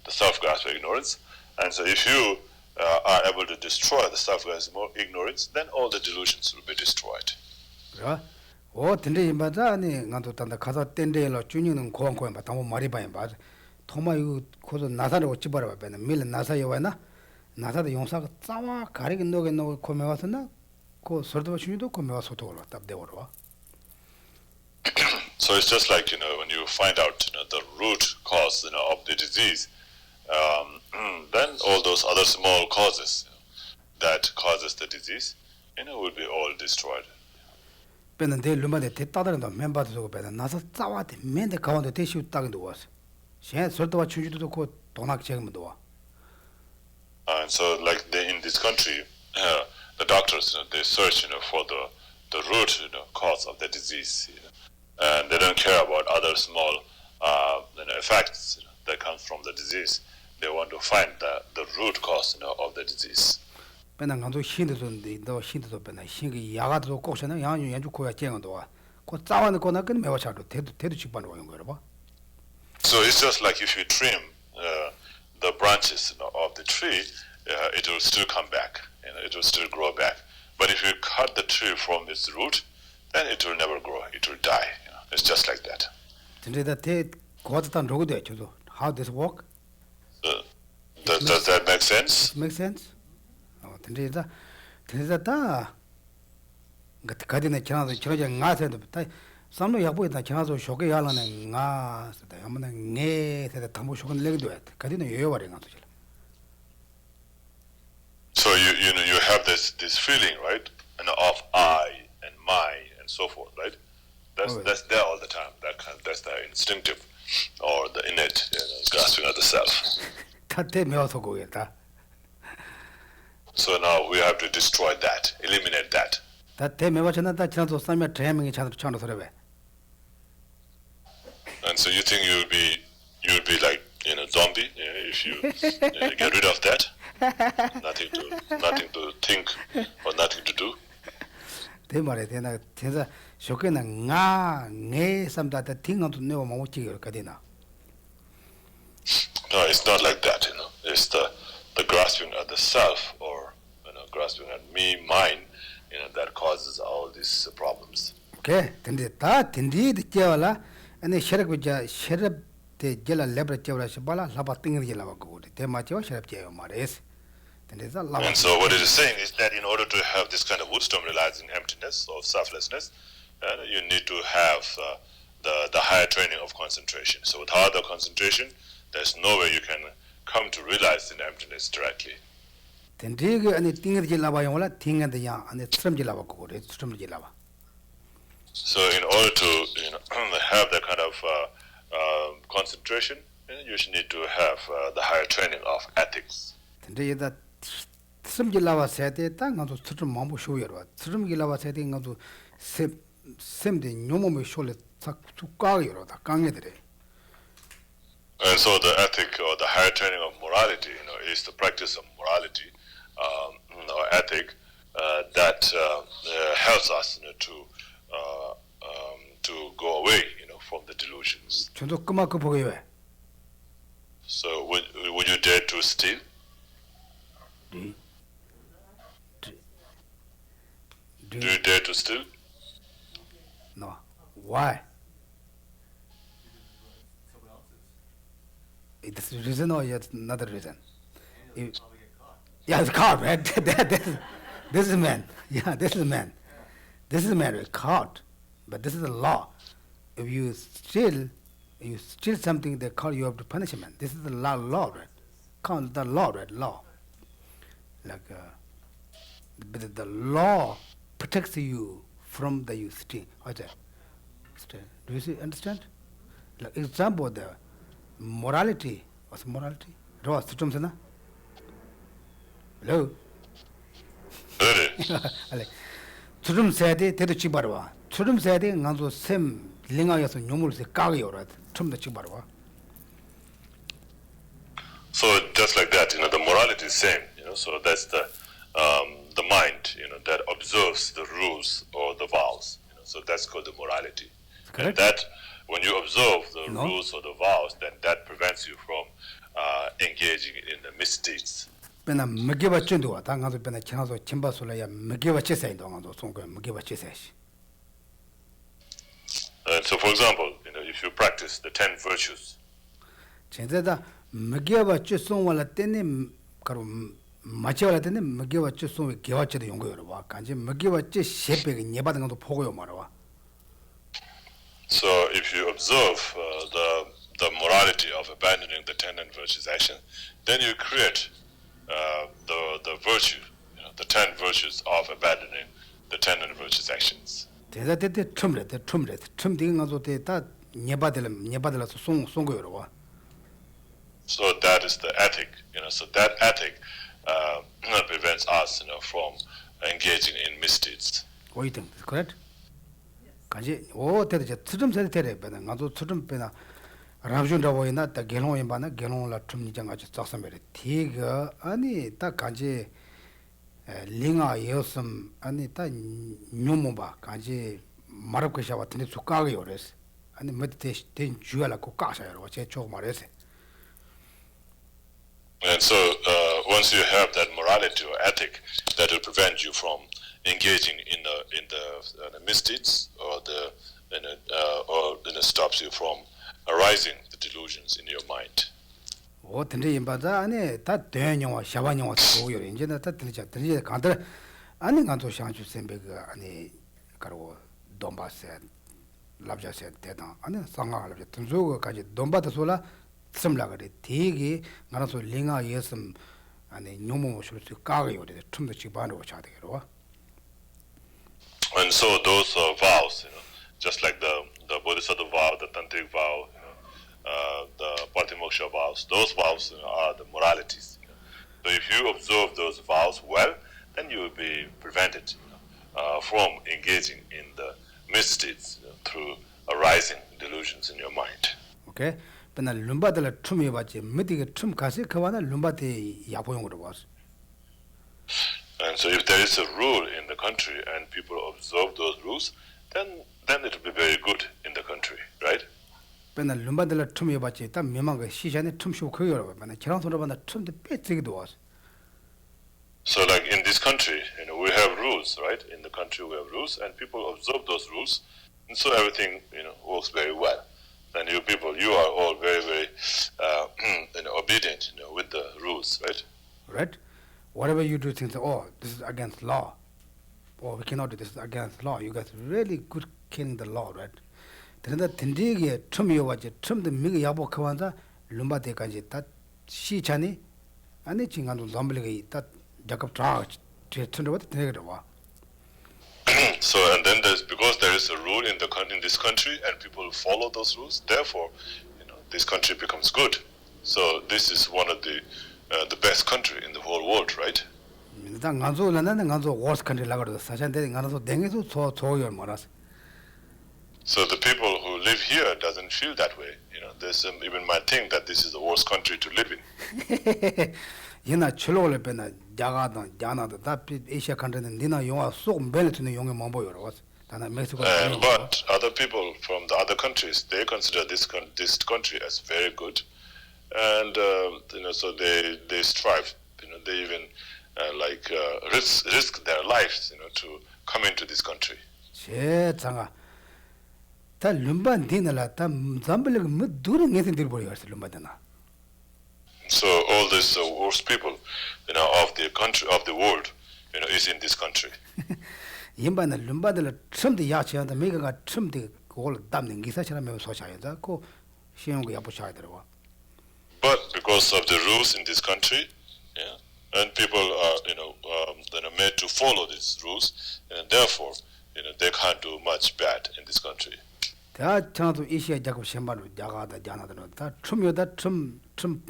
Speaker 7: the self-grasping ignorance. And so if you are able to destroy the self-grasping ignorance, then all the delusions will be destroyed.
Speaker 2: 그래? 근데 이마다 아니 나도 단다 가서 땡데로 주니는 고안고에 봐. 당고 말이 봐야 봐. 토마 이거 고도 나사를 어찌 봐라 봐나 밀 나사에 와나 나사도 용사가 짜와 가리게 노게 노 코메 와서나 고 서도 주니도 코메 와서 도로 답대 오로.
Speaker 7: So it's just like when you find out the root cause of the disease, then all those other small causes that causes the disease will be all destroyed.
Speaker 2: 배는 대 루마데 대따다는도 멤버도 저거 배는 나사 짜와데 맨데 가운데 대시 딱도 왔어. 셴 설도와 춘주도 고 동학 제금도 와.
Speaker 7: And so like in this country, the doctors they search for the root cause of the disease, and they don't care about other small effects that comes from the disease. They want to find the root cause of the disease.
Speaker 2: 배는 간도 신도인데 너 신도도 배는 신기 야가도 꼭서는 양유 연주 고야 쟁도 와. 고 짜와는 거나 그 매워 차도 대도 직반으로 오는 거라 봐.
Speaker 7: So it's just like if you trim the branches of the tree, it will still come back, it will still grow back. But if you cut the tree from its root, then it will never grow, it will die. It's just like that.
Speaker 2: How this work?
Speaker 7: Does that make sense?
Speaker 2: Make sense? 가디네 지나서 저저 nga세도 삼로 약보다 지나서 쇼게 야라네 nga세다 한번 네 세다 담보 쇼건 레기도 해 가디네 요요바리 nga도
Speaker 7: So you have this feeling, right? Of I and my and so forth, right? That's there all the time. That's the instinctive or the innate grasping of the self. So now we have to destroy that, eliminate that. And so you think you'll be like zombie if you get rid of that? Nothing to think or nothing to do.
Speaker 2: No,
Speaker 7: it's not like that, It's the grasping at the self or grasping at me, mine, that causes all these problems.
Speaker 2: Okay, and the sherab the jela lebra chevra shabala labating yelava good. Temacho sherab mares.
Speaker 7: And so what it is saying is that in order to have this kind of wisdom realizing emptiness or selflessness, you need to have the higher training of concentration. So without the concentration, there's no way you can come to realize the emptiness directly.
Speaker 2: So in order
Speaker 7: to have that kind of concentration, you should need to have the higher training of ethics. And so the ethic or the higher training of morality, is the practice of morality or ethic that helps us to go away, from the delusions. So would you dare to steal? Do you dare to steal?
Speaker 2: No. Why? It's the reason or yet another reason? Yeah, it's caught, right? This is man. Yeah, this is man. This is man, caught. But this is the law. If you steal something, they call you up to punishment. This is the law, right? Count the law, right? Law. Like, but the law protects you from the you steal. Do you understand? Like example, the morality. What's morality? Hello? Turum said, Tedu Chibarwa. Turum said, Nanzo Sem Lingayas and Yumul se Kagio, Tum the Chibarwa.
Speaker 7: So just like that, the morality is same, so that's the mind, that observes the rules or the vows, so that's called the morality. And that, when you observe the rules or the vows, then that prevents you from engaging in the misdeeds.
Speaker 2: Pena Magiva Chundua, Tangazo Pena Chanazo Chimbasulaya, Magiva Chesay, Dongo, Songo, Magiva Chesay.
Speaker 7: And so, for example, if you practice the 10 virtues,
Speaker 2: Chenzeda Magiva Chusonwala Tenim Karum Machivala Tenim, Magiva Chuson, Givacha the Yongo, Kanji, Magiva Chis shaping Yabadan to Pogo Marawa.
Speaker 7: So, if you observe the morality of abandoning the 10 virtues action, then you create the virtue, the 10 virtues of abandoning the 10 virtues actions.
Speaker 2: So that is
Speaker 7: the ethic, so that ethic prevents us, from engaging in misdeeds.
Speaker 2: What do you think? Is correct? Yes. Oh, there is a Tudum said, but another Tudum Pena. Ramjun Ravoina, the gelong in Bana, gelong la Tumijanga Tassamere, Tiga, Ani, Takaji, Linga Yosum, Anita Numuba, Kaji, Marakasha, Tinitsukariores, and the meditation Juela Kokasa, or Checho Marese.
Speaker 7: And so, once you have that morality or ethic, that will prevent you from engaging in the misdeeds, or stops you from arising the delusions in your mind.
Speaker 2: Oh, Tindi Baza, that Daniel, Shavano, in general, that Canter, and Ganto Shanchu Sembega, and Caro, Domba said, Labja said, Teta, and Sanga, Tunzuga, Kaji, Domba Sola, some lagari, Tigi, Ganaso Linga, Yesum, 아니 놈모 쇼르트 까가요 돼 틈도 집안으로 차 되게로.
Speaker 7: And so those vows, just like the Bodhisattva vow, the Tantric vow, the Patimoksha vows, those vows are the moralities. So if you observe those vows well, then you will be prevented from engaging in the misdeeds through arising delusions in your mind.
Speaker 2: Okay? But lumba들 틈이 받지 미디게 틈 가시 그와나 lum바데 야보용으로 봤어.
Speaker 7: And so if there is a rule in the country and people observe those rules, then it will be very good in the country, right?
Speaker 2: But lumba들 틈이 받지 딱 미망가 시간에 틈쇼 그거로 봐나 지랑소로 봐나 틈데 빼지기도 왔어.
Speaker 7: So like in this country, we have rules, right? In the country we have rules and people observe those rules, and so everything, works very well. And you people, you are all very, very obedient, with the rules, right?
Speaker 2: Right? Whatever you do, things, this is against law. Or we cannot do this, against law. You guys really good killing the law, right? Then the Tindige, Tum Yowaji, Tum the Mig Yabo Kawanda, Lumba de Kaji, that she chani, and itching on Zombly, that Jacob Trach, to what negative.
Speaker 7: So, and then because there is a rule in this country and people follow those rules, therefore, this country becomes good. So this is one of the best country in the whole world, right?
Speaker 2: worst country
Speaker 7: So the people who live here doesn't feel that way. There's even might think that this is the worst country to live in.
Speaker 2: Yena chulole pena jagada jana da Asia country nina yonga so beletune yonga mambo yoro dana Mexico.
Speaker 7: But other people from the other countries, they consider this country as very good, and so they strive. They even risk their lives, to come into this country.
Speaker 2: 제 장아 다 lumban dinala 다 zambeleg mud during anything dirbo yars lumbadana.
Speaker 7: So all these worst people, of the country, of the world, is in this country.
Speaker 2: Yimbana lumbadala trimde yachianda megaga trimde all damning gisachara me sochayanda ko shiyongo yapuchayderwa.
Speaker 7: But because of the rules in this country, and people are, made to follow these rules, and therefore, they can't do much bad in this country.
Speaker 2: 다 chanatu Asia jacob shembaru jagada janadano 다 춤요다 춤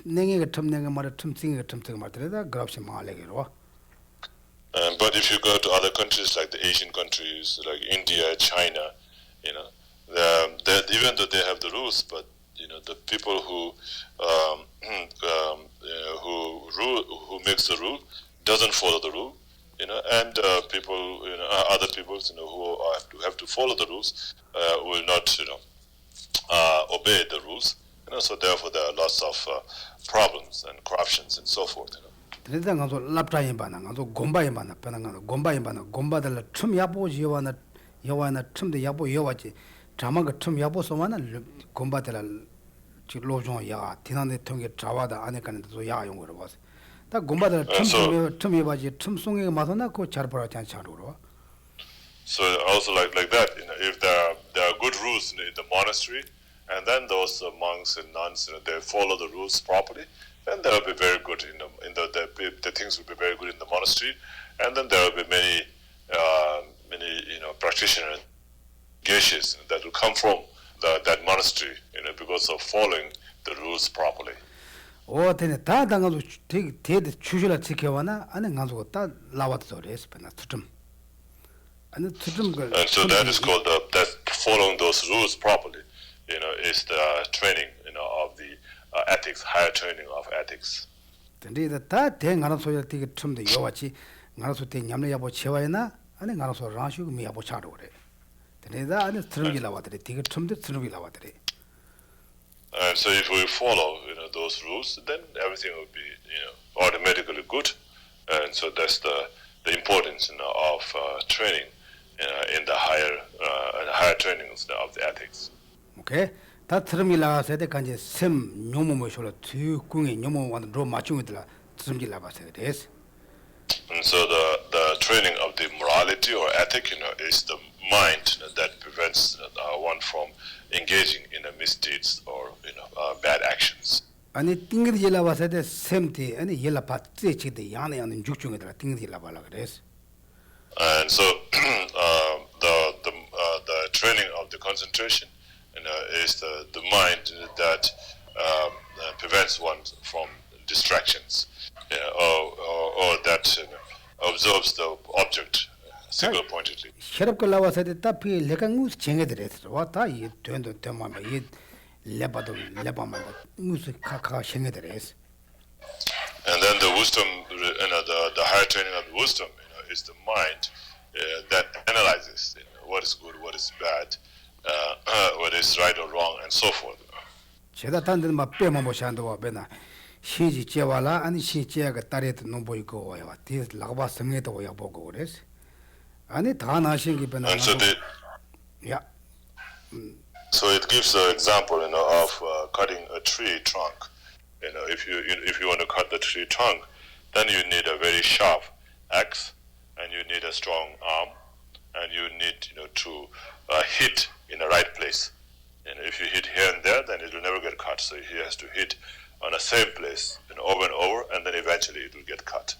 Speaker 2: 냉이가 춤 냉이 말에 춤 싱이가 춤 싱이 말들다 그럽시 말레게로.
Speaker 7: But if you go to other countries like the Asian countries, like India, China, even though they have the rules, but the people who makes the rule doesn't follow the rule, and people, other people, who have to follow the rules, will not, obey the rules, so therefore there are lots of problems and corruptions and so forth.
Speaker 2: 그래서 가서 랍타임 바나 가서 곰바임 바나 빼나가 곰바임 바나 곰바들 춤 야보지 여와나 춤도 야보 여와지 자마가 춤 야보서만은 곰바들 지로종 야 디난데 통게 자와다 안에 가는데도 야 용으로 봐서 다 곰바들 춤 여와지 춤송에 맞으나 그 잘보라지 않잖아로.
Speaker 7: So also like that, if there are good rules in the monastery, and then those monks and nuns, they follow the rules properly, then there will be very good the things will be very good in the monastery, and then there will be many practitioners, geshes that will come from that monastery, because of following the rules properly.
Speaker 2: 오, 되네. 다 당가도 되게 추실라 지켜와나 안에 가서 다 라와도 레스페나 좀.
Speaker 7: And so that is called that following those rules properly, is the training, of the ethics, higher training of ethics.
Speaker 2: 근데 다 대가는 소리 되게 좀더 여와지 가서 대 냠내 야보 채와이나 안에 가서 라슈고 미 야보 차로 그래. 근데 다 안에 트럭이 라와들이 되게 좀더 트럭이 라와들이.
Speaker 7: And so if we follow, those rules, then everything will be, automatically good. And so that's the importance, of training, in the higher trainings of the ethics.
Speaker 2: Okay. 다 트럭이 라와서 대 간제 셈 뇨모모쇼로 뒤궁이 뇨모 완전 로 맞춤이들라 트럭이 라와서 됐어.
Speaker 7: And so the training of the morality or ethic, is the mind that prevents one from engaging in misdeeds or bad actions.
Speaker 2: 아니 띵기 일라 와서데 셈티 아니 일라 파트 치데 야네 야는 죽중에다 띵기 일라 발라 그래서.
Speaker 7: And so the training of the concentration, is the mind that prevents one from distractions, or that observes the object single pointedly.
Speaker 2: 셔럽 걸라와서데 따피 레강우스 쟁에들에서 왔다 이 된도 때마마 이 레바도 레바만 무스 카카 쟁에들에서.
Speaker 7: And then the wisdom, the higher training of the wisdom, is the mind that analyzes what is good, what is bad, what is right or wrong, and so forth.
Speaker 2: 제가 단들 막 빼면 못 한다고 하면 시지 제와라 아니 시제가 따레도 넘보이고 와요. 뒤에 라바 성에도 와야 보고 그래서 아니 다 나신 게 변화.
Speaker 7: And so
Speaker 2: yeah.
Speaker 7: So it gives an example, of cutting a tree trunk. If you want to cut the tree trunk, then you need a very sharp axe, and you need a strong arm, and you need to hit in the right place. If you hit here and there, then it will never get cut. So he has to hit on the same place, over and over, and then eventually it will get cut.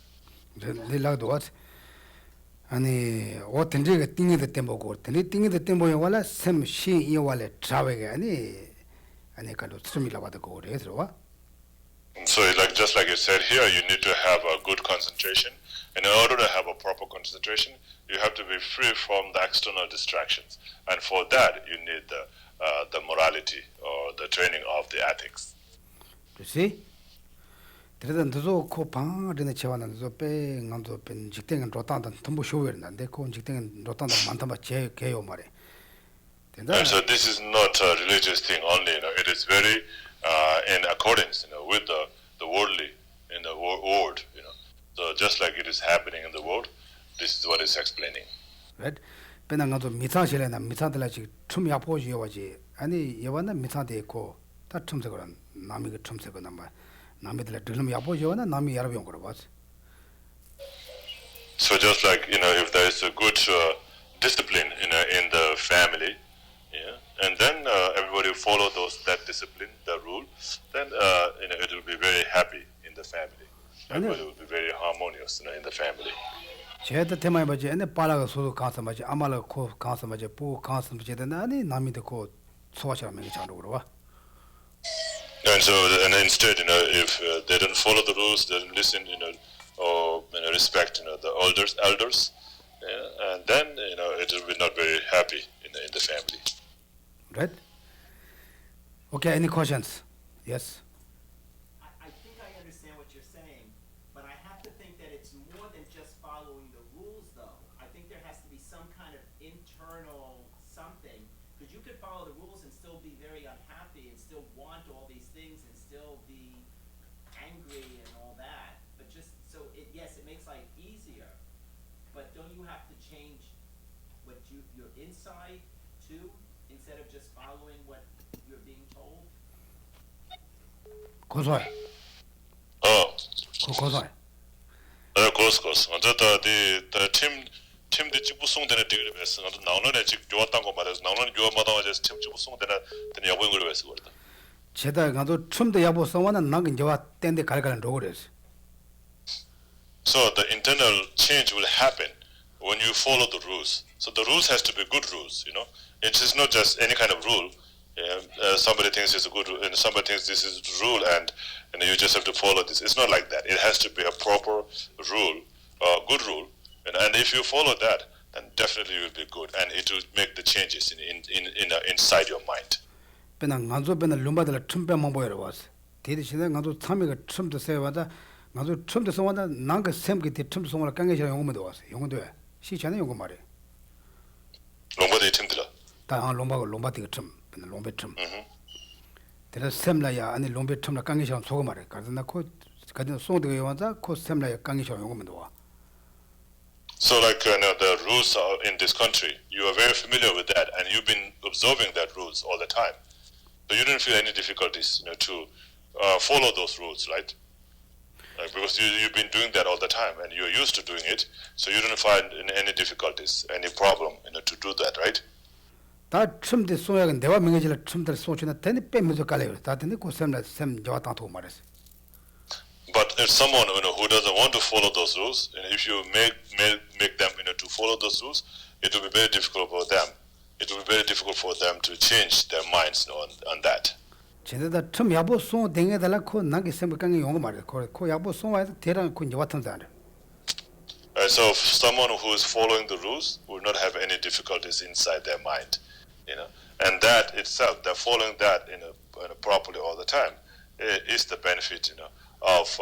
Speaker 2: 아니 어떤지가 띵이도 때보고 띵이도 때보여 와라 샘시 이와래 trave게 아니 가도 스미라 받고 그래서 와.
Speaker 7: So just like you said here, you need to have a good concentration. And in order to have a proper concentration, you have to be free from the external distractions. And for that, you need the morality or the training of the ethics.
Speaker 2: You see? 그래서 저 코방르네 채와는 저 뺑감도 뺀 직땡은 로탄단 덤부 쇼웨는데 그 직땡은 로탄단 많다마 제 개요 말에.
Speaker 7: And so this is not a religious thing only. It is very in accordance, with the worldly in the world. So just like it is happening in the world, this is what it's explaining.
Speaker 2: Right? 배낭가도 미사실에나 미사들라지 춤이 아포지요지 아니 여와나 미사데 있고 다 춤색은 남이 그 춤색은 아마 남이들 들으면 아포지요나 남이 여러 번 걸어봤어.
Speaker 7: So just like if there is a good discipline in the family, and then everybody follow that discipline, the rule, then it will be very happy in the family. Everybody will be very harmonious in the family.
Speaker 2: 제가 테마에 맞지 ene 빨아가 소도 가서 맞지 아마라 코 가서 맞지 보 가서 맞지 되나니 남이도 코 소화처럼 이렇게 잘 그러와.
Speaker 7: And so instead if they don't follow the rules, they don't listen or respect the elders, and then it will be not very happy in the family.
Speaker 2: Right? Okay, any questions? Yes.
Speaker 5: I think I understand what you're saying, but I have to think that it's more than just following the rules, though. I think there has to be some kind of internal something, because you could follow the rules and still be very unhappy and still want all these things and still be angry and all that. But just so yes, it makes life easier, but don't you have to change what your inside too, instead of just following what you're being told?
Speaker 2: 고소해. 고소해.
Speaker 7: 고소. 어쨌든 팀 뒤집고 송되는 되게 됐어. 나오는 애 집 좋았던 거 말해서 나오는 요마다 이제 팀 집고 송되는 여보인 걸로 했어 그랬다.
Speaker 2: 제가 가도 춤도 야보 성원은 나긴 저와 땐데 갈갈은 로그레스.
Speaker 7: So the internal change will happen when you follow the rules. So the rules has to be good rules, It is not just any kind of rule. Somebody thinks it's a good rule, and somebody thinks this is the rule, and you just have to follow this. It's not like that. It has to be a proper rule, good rule, and if you follow that, then definitely you will be good, and it will make the changes inside your mind.
Speaker 2: 배낭 간조 배낭 룸바들 춤배만 보여러 왔어. 대대신에 간조 참이가 춤도 세워다 간조 춤도 성원다 난그 샘기 대 춤도 성원을 강게시라 용문도 왔어. 용문도 왜? 시전에 용거 말해.
Speaker 7: 롬바데 팀들아.
Speaker 2: 다 롬바가 롬바티가 춤. 롬베 춤. 대라 샘라야 아니 롬베 춤나 강게시라 소고 말해. 가서 나코 가든 송도 요한다 코 샘라야 강게시라 용문도 와.
Speaker 7: So like the rules are in this country, you are very familiar with that, and you've been observing that rules all the time. So you didn't feel any difficulties, to follow those rules, right? Because you've been doing that all the time, and you're used to doing it, so you didn't find any difficulties, any problem, to do that, right?
Speaker 2: 다 춤대 소야가 내가 명예질 춤들 소치나 되니 빼면서 갈래요. 다 되니 고sem라 셈 저왔다 도 말했어.
Speaker 7: But if someone who doesn't want to follow those rules, and if you make them to follow those rules, it will be very difficult for them. It will be very difficult for them to change their minds on that.
Speaker 2: 제대로 춤 야보 송 댕에달라 코 나게 생각하는 용어 말이야. 코 야보 송와서 대란 코 저왔던 자네.
Speaker 7: So someone who is following the rules will not have any difficulties inside their mind, and that itself, they're following that properly all the time, is the benefit, of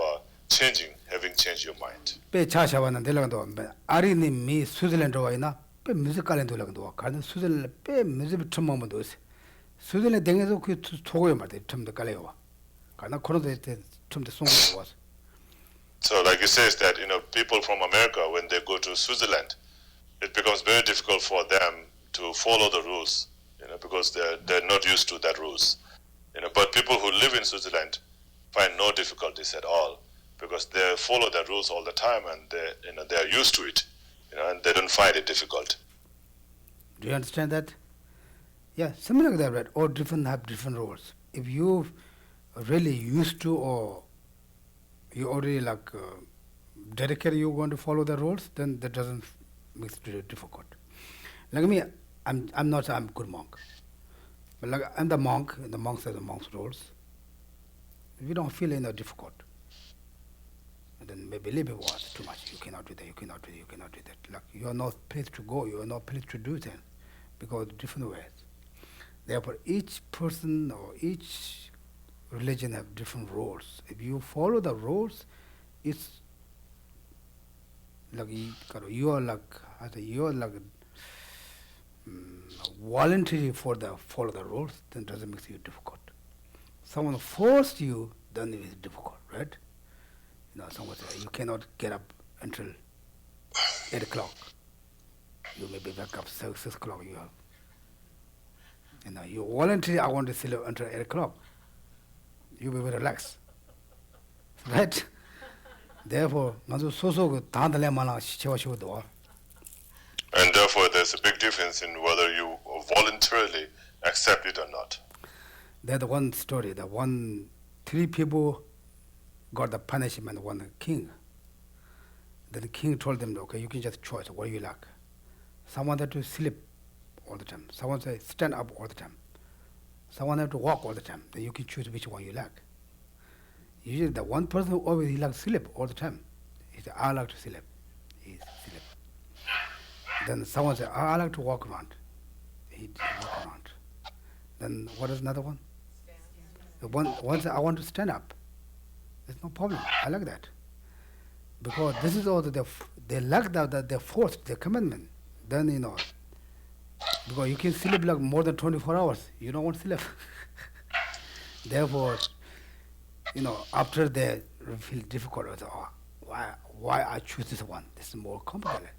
Speaker 7: having changed your mind.
Speaker 2: 빼 자샤와는 될랑도 아리니 미 스위트랜드 와이나 빼 뮤지컬 엔도랑도 가는 스위트랜드 빼 뮤직 춤만 도스 스위트랜드 댕에서 그 토고에 말대 춤도 깔래요. 가나 코로도 춤도 송고 와서.
Speaker 7: So like it says that people from America, when they go to Switzerland, it becomes very difficult for them to follow the rules, because they're not used to that rules. But people who live in Switzerland find no difficulties at all, because they follow the rules all the time, and they are used to it, and they don't find it difficult.
Speaker 2: Do you understand that? Yeah, similar to that, right? All different have different rules. If you really used to, or you already dedicated, you're going to follow the rules, then that doesn't make it difficult. Like me, I'm a good monk, but like I'm the monk, and the monks are the monk's rules. If you don't feel difficult, then maybe a little bit was too much. You cannot do that. You cannot do that. You cannot do that. Like you are not placed to go. You are not placed to do things, because different ways. Therefore, each person or each religion have different rules. If you follow the rules, it's like you are voluntary follow the rules. Then it doesn't make it difficult. Someone forced you, then it is difficult, right? Someone says you cannot get up until 8 o'clock. You maybe wake up 6 o'clock. You voluntarily, I want to sleep until 8 o'clock. You will be relaxed, right? Therefore, and
Speaker 7: therefore, there's a big difference in whether you voluntarily accept it or not.
Speaker 2: There's one story. Three people got the punishment. One king. Then the king told them, "Okay, you can just choose what you like. Someone had to sleep all the time. Someone said stand up all the time. Someone had to walk all the time. Then you can choose which one you like." Usually, the one person who always likes to sleep all the time, he said, "I like to sleep." He sleep. Then someone said, "I like to walk around." He walk around. Then what is another one? The one said, "I want to stand up." There's no problem. I like that. Because this is all they like that they're forced, their commandment. Then because you can sleep like more than 24 hours. You don't want to sleep. Therefore, after they feel difficult, why I choose this one? This is more complicated.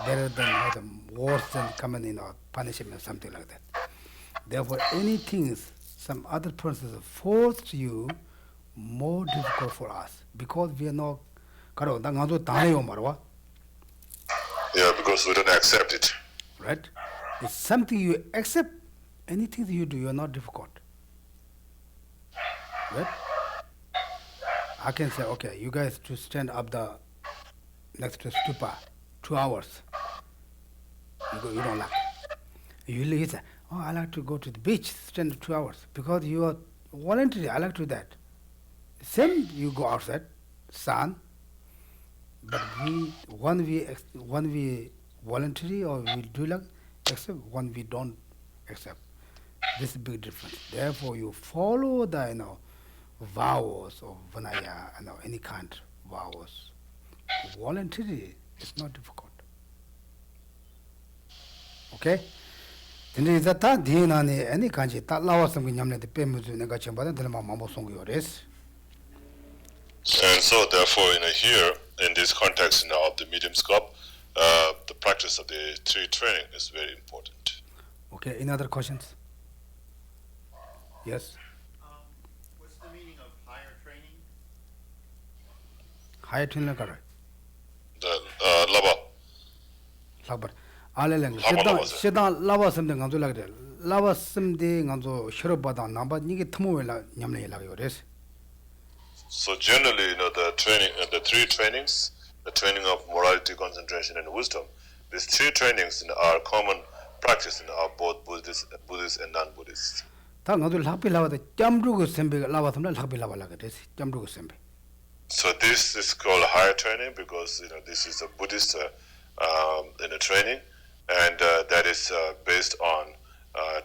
Speaker 2: Better than the worse than common, punishment, something like that. Therefore, anything some other person forced you, more difficult for us, because we are not.
Speaker 7: Yeah, because we don't accept it.
Speaker 2: Right? It's something you accept. Anything that you do, you are not difficult. Right? I can say, okay, you guys to stand up next to stupa 2 hours. You don't like. You say, "Oh, I like to go to the beach, stand 2 hours," because you are voluntary. I like to do that. Same, you go outside, sun. But one we voluntary, or we do like accept, one we don't accept. This is a big difference. Therefore, you follow the vows of Vinaya, any kind of vows. Voluntarily, it's not difficult. Okay? Then is that any kanji that lawas some nyamne the pemuzu negachamba then mambo song yores.
Speaker 7: And so, therefore, here, in this context of the medium scope, the practice of the three training is very important.
Speaker 2: Okay, any other questions? Yes?
Speaker 6: What's the meaning of higher training?
Speaker 2: Higher training,
Speaker 7: The Laba.
Speaker 2: Labar. 알레랭 시당 라바 섬데 간조 라그래 라바 섬데 간조 셔럽바다 남바 니게 터모벨라 냠네 라고 그래서.
Speaker 7: So generally, the training, the three trainings, the training of morality, concentration, and wisdom, these three trainings are common practice in our both Buddhists and non-Buddhists.
Speaker 2: 다 간조 학비라바다 짬루고 셈베 라바 섬데 학비라바라 그래서 짬루고 셈베.
Speaker 7: So this is called higher training because this is a Buddhist training, and that is based on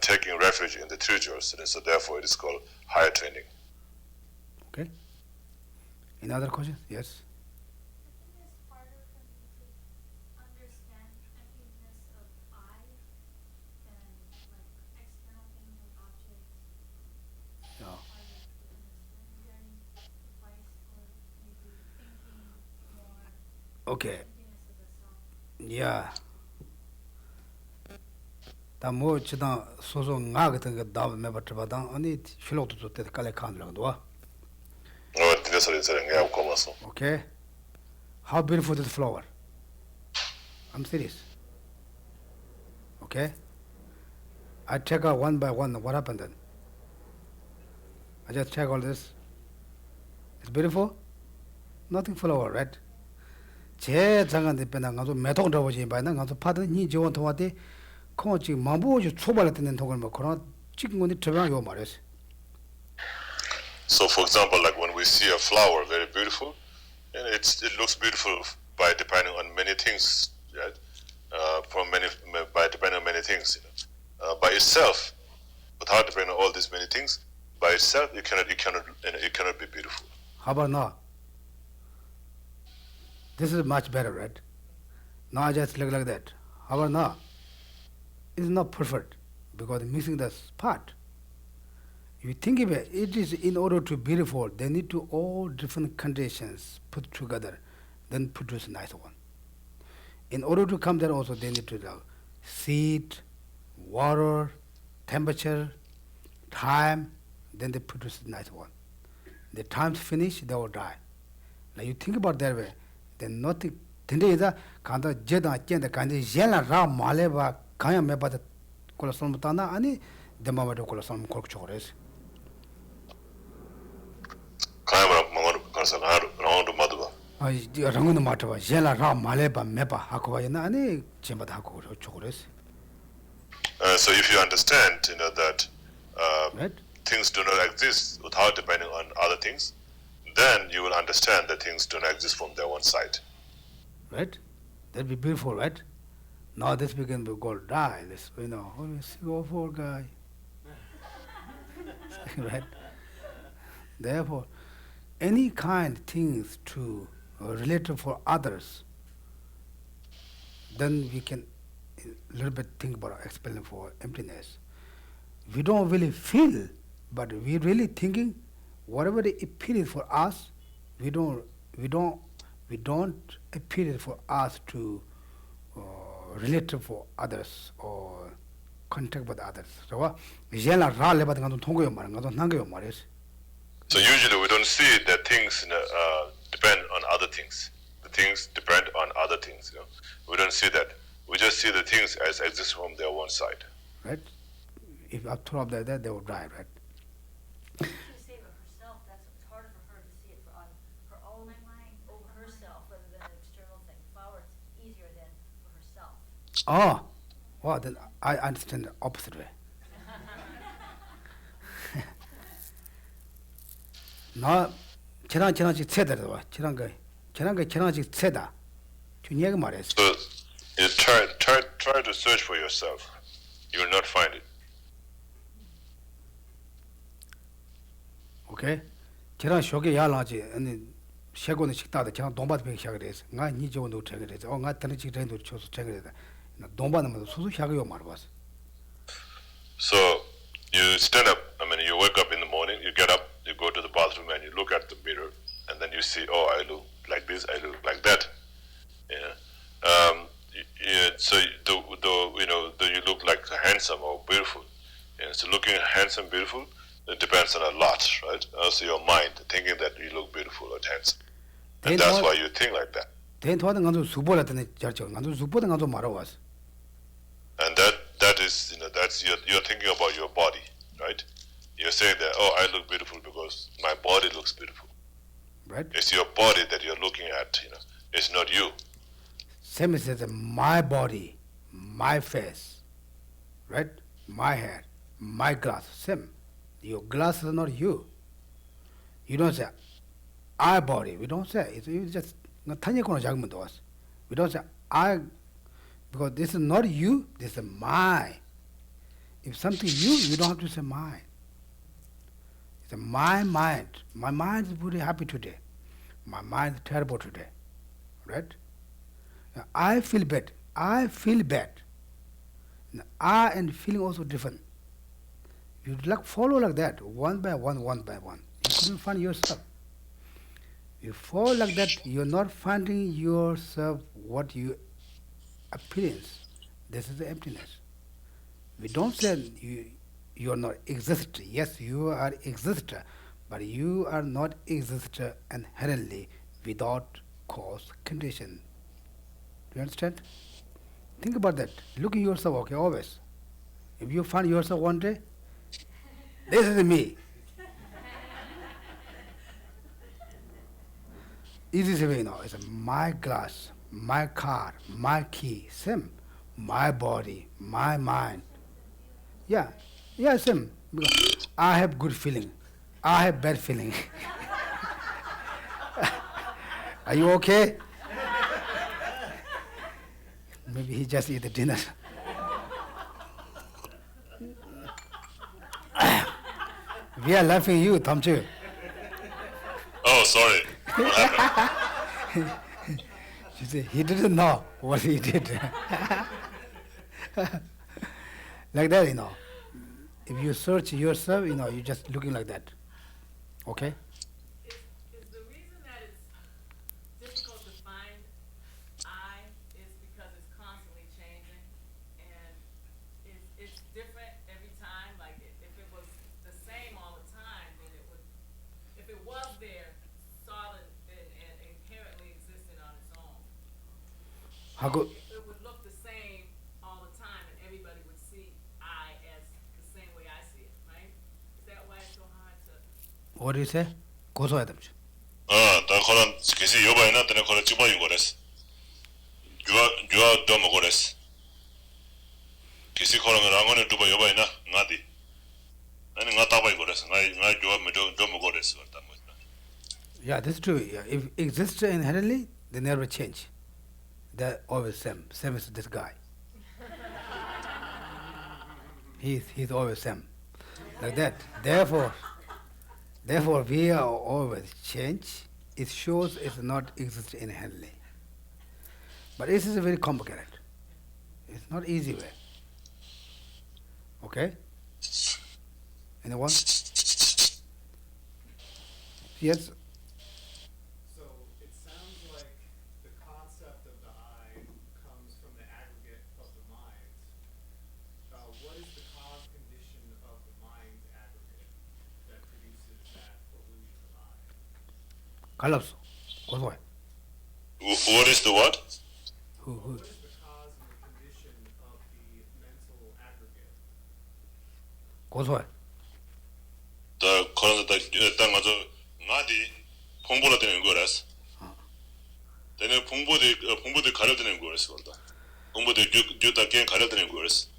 Speaker 7: taking refuge in the three jewels. And so therefore, it is called higher training.
Speaker 2: Okay. Any other questions? Yes.
Speaker 8: I think it's harder for me to understand emptiness of I than like external things like objects.
Speaker 2: Yeah.
Speaker 8: Harder to understand. Is there any advice for maybe thinking more
Speaker 2: Okay.
Speaker 8: emptiness of the self?
Speaker 2: Yeah. 다뭐 지다 소소 나 같은 거 다음 매버트바다 아니 실로도 줬대 깔래 칸라고. Okay. How beautiful is the flower? I'm serious. Okay. I check out one by one. What happened then? I just check all this. It's beautiful. Nothing flower, right? 제 장한테 빼나 가서 매통 잡아지 봐나 가서 파든 니 좋은 통화대 코치 마부지 초발을 듣는 통을 뭐 그런 찍은 건데 저랑 요 말했어.
Speaker 7: So, for example, like when we see a flower, very beautiful, and it looks beautiful by depending on many things, right? By depending on many things, by itself, without depending on all these many things, by itself, it cannot be beautiful.
Speaker 2: How about now? This is much better, right? Now I just look like that. How about now? It's not perfect because missing the part. You think of it, it is in order to be beautiful, they need to all different conditions put together, then produce a nice one. In order to come there also, they need to have seed, water, temperature, time, then they produce a nice one. The time's finished, they will die. Now you think about that way, then nothing. Tende ida kanda jeda kenda kanda yela ra maleba kaya meba kola solmutana ani demama do kola solm kork chores. I rangun matava yela ra maleba meba hakova yana ani chemba hako chores.
Speaker 7: So if you understand, that
Speaker 2: Right?
Speaker 7: things do not exist without depending on other things, then you will understand that things do not exist from their own side.
Speaker 2: Right? That'd be beautiful, right? Now this begin to go die. This go for guy. Right? Therefore, any kind things to relate to for others, then we can a little bit think about explaining for emptiness. We don't really feel, but we really thinking whatever it appears for us, we don't appear it for us to relate to for others or contact with others. So
Speaker 7: So usually we don't see that things depend on other things. The things depend on other things. We don't see that. We just see the things as exist from their own side.
Speaker 2: Right? If I throw up like that, they will die, right?
Speaker 4: She say it of herself, it's harder for her to see it on her own mind over herself rather than an external thing. Flower, it's easier than for herself.
Speaker 2: Oh, well, then I understand the opposite way. 나 지난지 세다도 봐. 지난지 세다. 준이가 말했어.
Speaker 7: So you try to search for yourself. You will not find it.
Speaker 2: 오케이. 지난 쇼게 야라지 아니 세고는 식다다 지난 동바도 백 시작을 했어. 나 니저도 책을 했어. 나 드는 전도 쳐서 책을 했다. 나 동바는 수수 시작이요 말았어.
Speaker 7: So you stand up, you wake up in the morning, you get up, you go to the bathroom and you look at the mirror and then you see, oh, I look like this, I look like that. So you look like handsome or beautiful. So looking handsome, beautiful, it depends on a lot, right? Also your mind, thinking that you look beautiful or handsome. And that's why you think like that.
Speaker 2: 대인토하는 간도 수보라더니 저저 간도 수보든 간도 말아왔어.
Speaker 7: And that is, that's you're thinking about your body, right? You're saying that, oh, I look beautiful because my body looks beautiful.
Speaker 2: Right?
Speaker 7: It's your body that you're looking at, It's not you.
Speaker 2: Same as my body, my face, right? My hair, my glass, same. Your glass is not you. You don't say, I body. We don't say. You just, we don't say, I, because this is not you, this is my. If something you don't have to say mine. It's my mind. My mind is very happy today. My mind is terrible today. Right? Now, I feel bad. I feel bad. Now, I and feeling also different. You follow like that, one by one, one by one. You couldn't find yourself. You fall like that, you're not finding yourself what you experience. This is the emptiness. We don't say you are not exister. Yes, you are exister, but you are not exister inherently without cause condition. Do you understand? Think about that. Look at yourself, okay, always. If you find yourself one day, this is me. Easy way, it's my glass, my car, my key, same. My body, my mind. Yeah, same. Because I have good feeling. I have bad feeling. Are you okay? Maybe he just eat the dinner. We are laughing you, Thamchu.
Speaker 7: Oh, sorry. What happened?
Speaker 2: She said, he didn't know what he did. Like that, If you search yourself, you're just looking like that. Okay?
Speaker 9: Is the reason that it's difficult to find I is because it's constantly changing and it's different every time? Like if it was the same all the time, then it would, if it was there, solid and inherently existent on its own,
Speaker 2: How good?
Speaker 9: it would look the same all the time and everybody would see I as the same way I see it, right? Is that why it's so hard to...
Speaker 2: What do you say? 고소해야 됩니다.
Speaker 7: 다 그런 계시 여바이나 때문에 그런 집어인 거랬어. 유아 더 먹어랬어. 계시 그런 거랑은 두번 여바이나 나디. 아니 나 따바이 거랬어. 나 유아 더 먹어랬어.
Speaker 2: Yeah, that's true. Yeah. If exists inherently, they never change. They're always same. Same as this guy. He's always same. Like that. Therefore we are always change. It shows it's not exist inherently. But this is very complicated. It's not easy way. Okay? Anyone? Yes?
Speaker 3: So it sounds like the concept of the I comes from the aggregate of the minds. What is the cause condition of the mind's aggregate that produces that illusion of I?
Speaker 2: 갈랐어. 고소해.
Speaker 7: What is the what?
Speaker 2: Who?
Speaker 3: What is the cause and the condition of the mental aggregate?
Speaker 2: 고소해.
Speaker 7: 더 그런 더 가서 나디 공부를 되는 거라서. 내가 공부들 가려드는 거였어. 공부들 뉴다 게임 가려드는 거였어.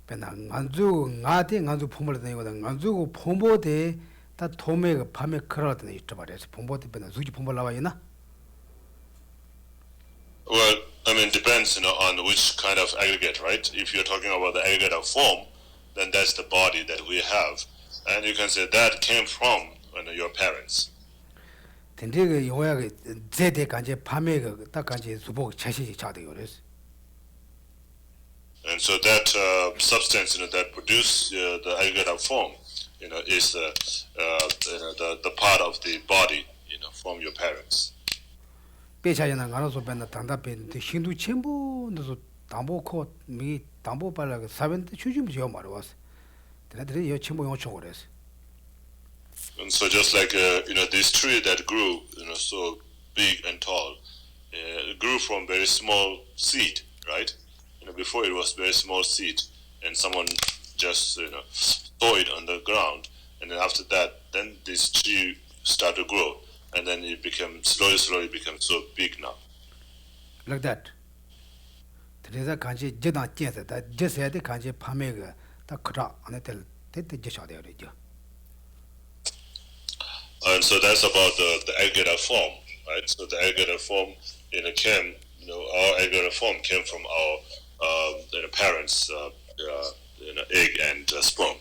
Speaker 2: 배나 안주 나한테 폼을 되거든. 안주고 폼보대 다 도매가 밤에 걸어다니 있다 말이야. 폼보대 배나 수지 폼을 나와이나?
Speaker 7: Well, I mean, depends, on which kind of aggregate, right? If you're talking about the aggregate of form, then that's the body that we have, and you can say that came from your parents.
Speaker 2: 근데 그 요약이 제대 간제 밤에 딱 간제 수복 자식이 자대 그랬어.
Speaker 7: And so that substance, that produce the aggregate of form, is the part of the body, from your parents.
Speaker 2: 배차이나 가로서 벤나 단답했는데 신도 첨부도 담보코 미 담보 발라가 사변데 추짐지 요 말어 왔어. 걔네들이 요 첨부 요청 그랬어.
Speaker 7: And so just like this tree that grew, so big and tall, grew from very small seed, right? Before it was very small seed, and someone just throw it on the ground, and then after that, then this tree start to grow, and then it became slowly become so big now.
Speaker 2: Like that. Teresa kanji jidan jense da jese de kanji pamega da kra anatel tete jesha de rejo.
Speaker 7: And so that's about the aggregate form, right? So the aggregate form came, our aggregate form came from our parents, egg and sperm.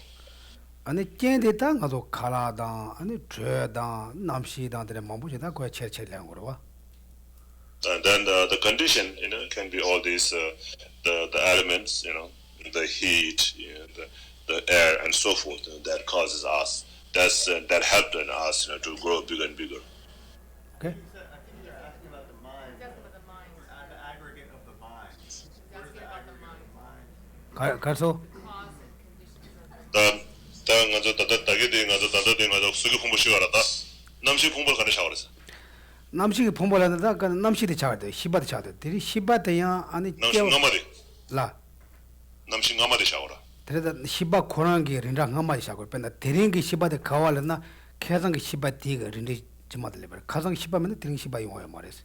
Speaker 2: Ani jende ta ngado kala da, ani tre da, namshi da de mambu da ko che langoro.
Speaker 7: And then the condition, can be all these the elements, the heat, the air, and so forth, that causes us. That helped us, to grow bigger and bigger.
Speaker 2: Okay.
Speaker 3: I think you're asking about the mind.
Speaker 9: That's about the mind.
Speaker 3: The aggregate of the mind. Where's the
Speaker 9: about the
Speaker 3: aggregate of
Speaker 9: mind.
Speaker 3: the mind?
Speaker 2: Karso.
Speaker 9: Cause and conditions of the
Speaker 2: 남식이 폼볼한다 그 남식이 차거든 시바도 차거든 들이 시바대야 아니 라
Speaker 7: 남신 가마데 샤오라.
Speaker 2: 그래서 시바 코란게 린라 가마디 샤고 뺀다 데링기 시바데 가와르나 계상기 시바디가 린리 지마들 레버 가상 시바면 데링 시바 용어야 말이지.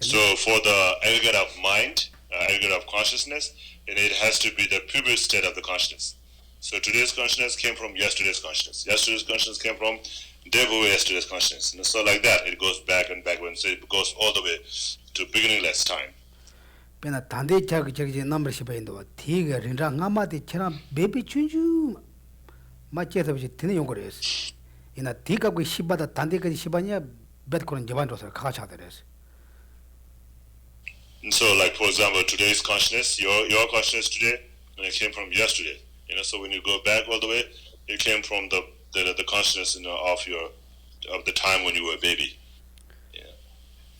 Speaker 7: So for the aggregate of mind, aggregate of consciousness, and it has to be the previous state of the consciousness. So today's consciousness came from yesterday's consciousness. Yesterday's consciousness came from day before yesterday's consciousness. And so like that, it goes back and back, and so it goes all the way to beginningless time.
Speaker 2: 뺀다 단대 저기 넘버 시바인도 디가 린라 가마디 처럼 베비 춘주 맞게서 비 드는 용거래스. 이나 디가 그 시바다 단대까지 시바냐 뱃코는 제반도서 가차더래스.
Speaker 7: And so, like for example, today's consciousness, your consciousness today, it came from yesterday. So when you go back all the way, it came from the consciousness of the time when you were a baby. Yeah.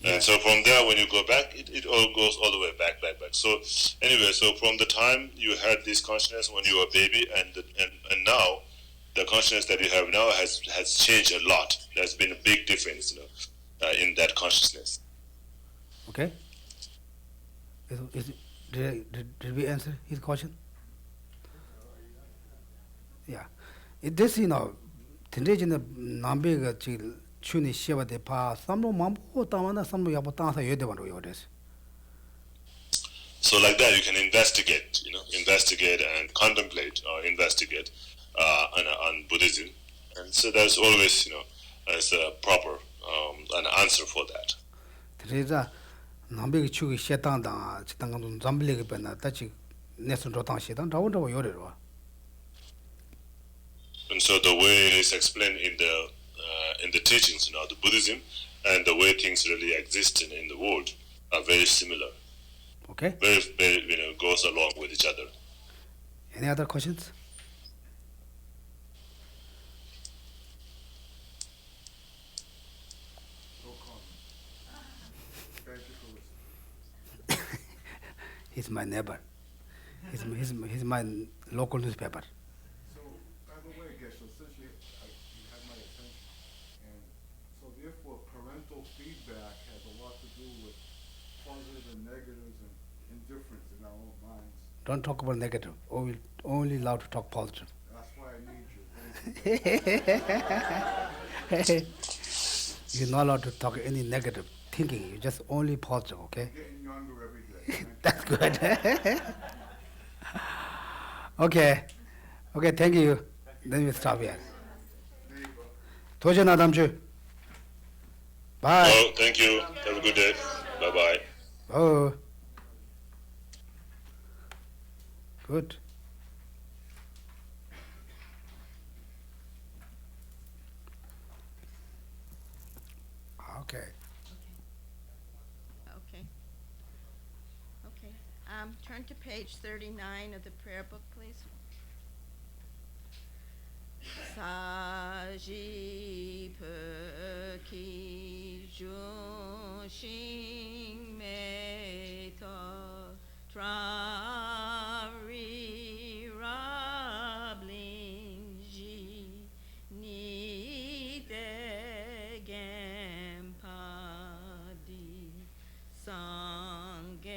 Speaker 7: And so from there, when you go back, it all goes all the way back. So anyway, so from the time you had this consciousness when you were a baby, and now, the consciousness that you have now has changed a lot. There's been a big difference, in that consciousness.
Speaker 2: Okay. Did we answer his question? Yeah. This, tendeji nambe chi chuni sheba de pa samlo mambo tamana samlo yabo tansa yode bando yodes.
Speaker 7: So like that, you can investigate, and contemplate or investigate on Buddhism, and so there's always, as a proper an answer for that.
Speaker 2: Teresa nambe chugi shetan da chitangam zambile ke pena tachi nesun rotang shetan rawo yore ro.
Speaker 7: And so the way it is explained in the teachings, the Buddhism, and the way things really exist in the world are very similar.
Speaker 2: Okay.
Speaker 7: Very, goes along with each other.
Speaker 2: Any other questions?
Speaker 3: No comment. Thank you for listening.
Speaker 2: He's my neighbor. He's my local newspaper.
Speaker 3: So, by the way, Geshe, since you have my attention, and so therefore parental feedback has a lot to do with positives and negatives and indifference in our own minds.
Speaker 2: Don't talk about negative. Only allowed to talk positive.
Speaker 3: That's why I need you.
Speaker 2: You're not allowed to talk any negative thinking. You just only positive, okay?
Speaker 3: Getting younger every day.
Speaker 2: That's good. Okay, thank you. Then we stop here. 도전 아담주. Bye.
Speaker 7: Oh, thank you. Have a good day. Bye-bye.
Speaker 2: Oh. Good. Okay.
Speaker 1: Okay. Turn to page 39 of the prayer book, please. Saji Peki Jushing Meto Trari Rabling Ji Ni Degem Padi Sangeji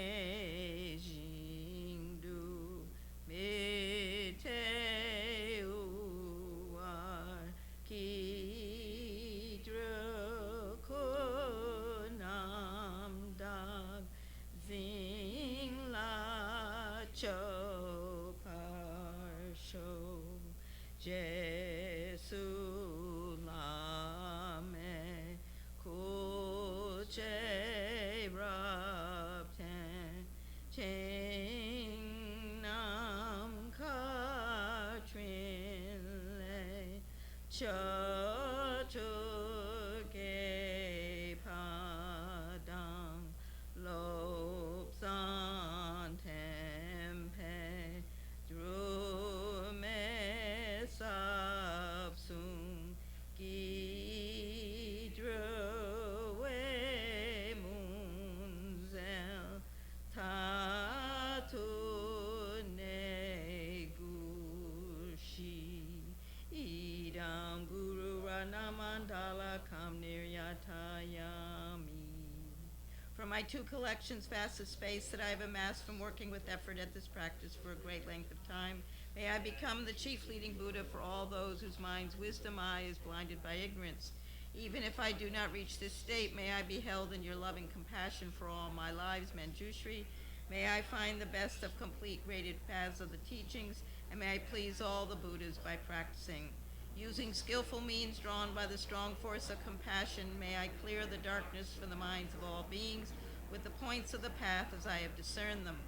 Speaker 1: Sulame Kuche Rabten Ching Nam Katrin Le Chatuge Padang Lobsan Tempe Drume Sapsum Gidruwe Munzel Tatune Gushi Idam Guru Ranamandala Kamniryatayami. From my two collections, vast the space that I have amassed from working with effort at this practice for a great length of time, may I become the chief leading Buddha for all those whose minds' wisdom eye is blinded by ignorance. Even if I do not reach this state, may I be held in your loving compassion for all my lives, Manjushri. May I find the best of complete graded paths of the teachings, and may I please all the Buddhas by practicing. Using skillful means drawn by the strong force of compassion, may I clear the darkness from the minds of all beings with the points of the path as I have discerned them.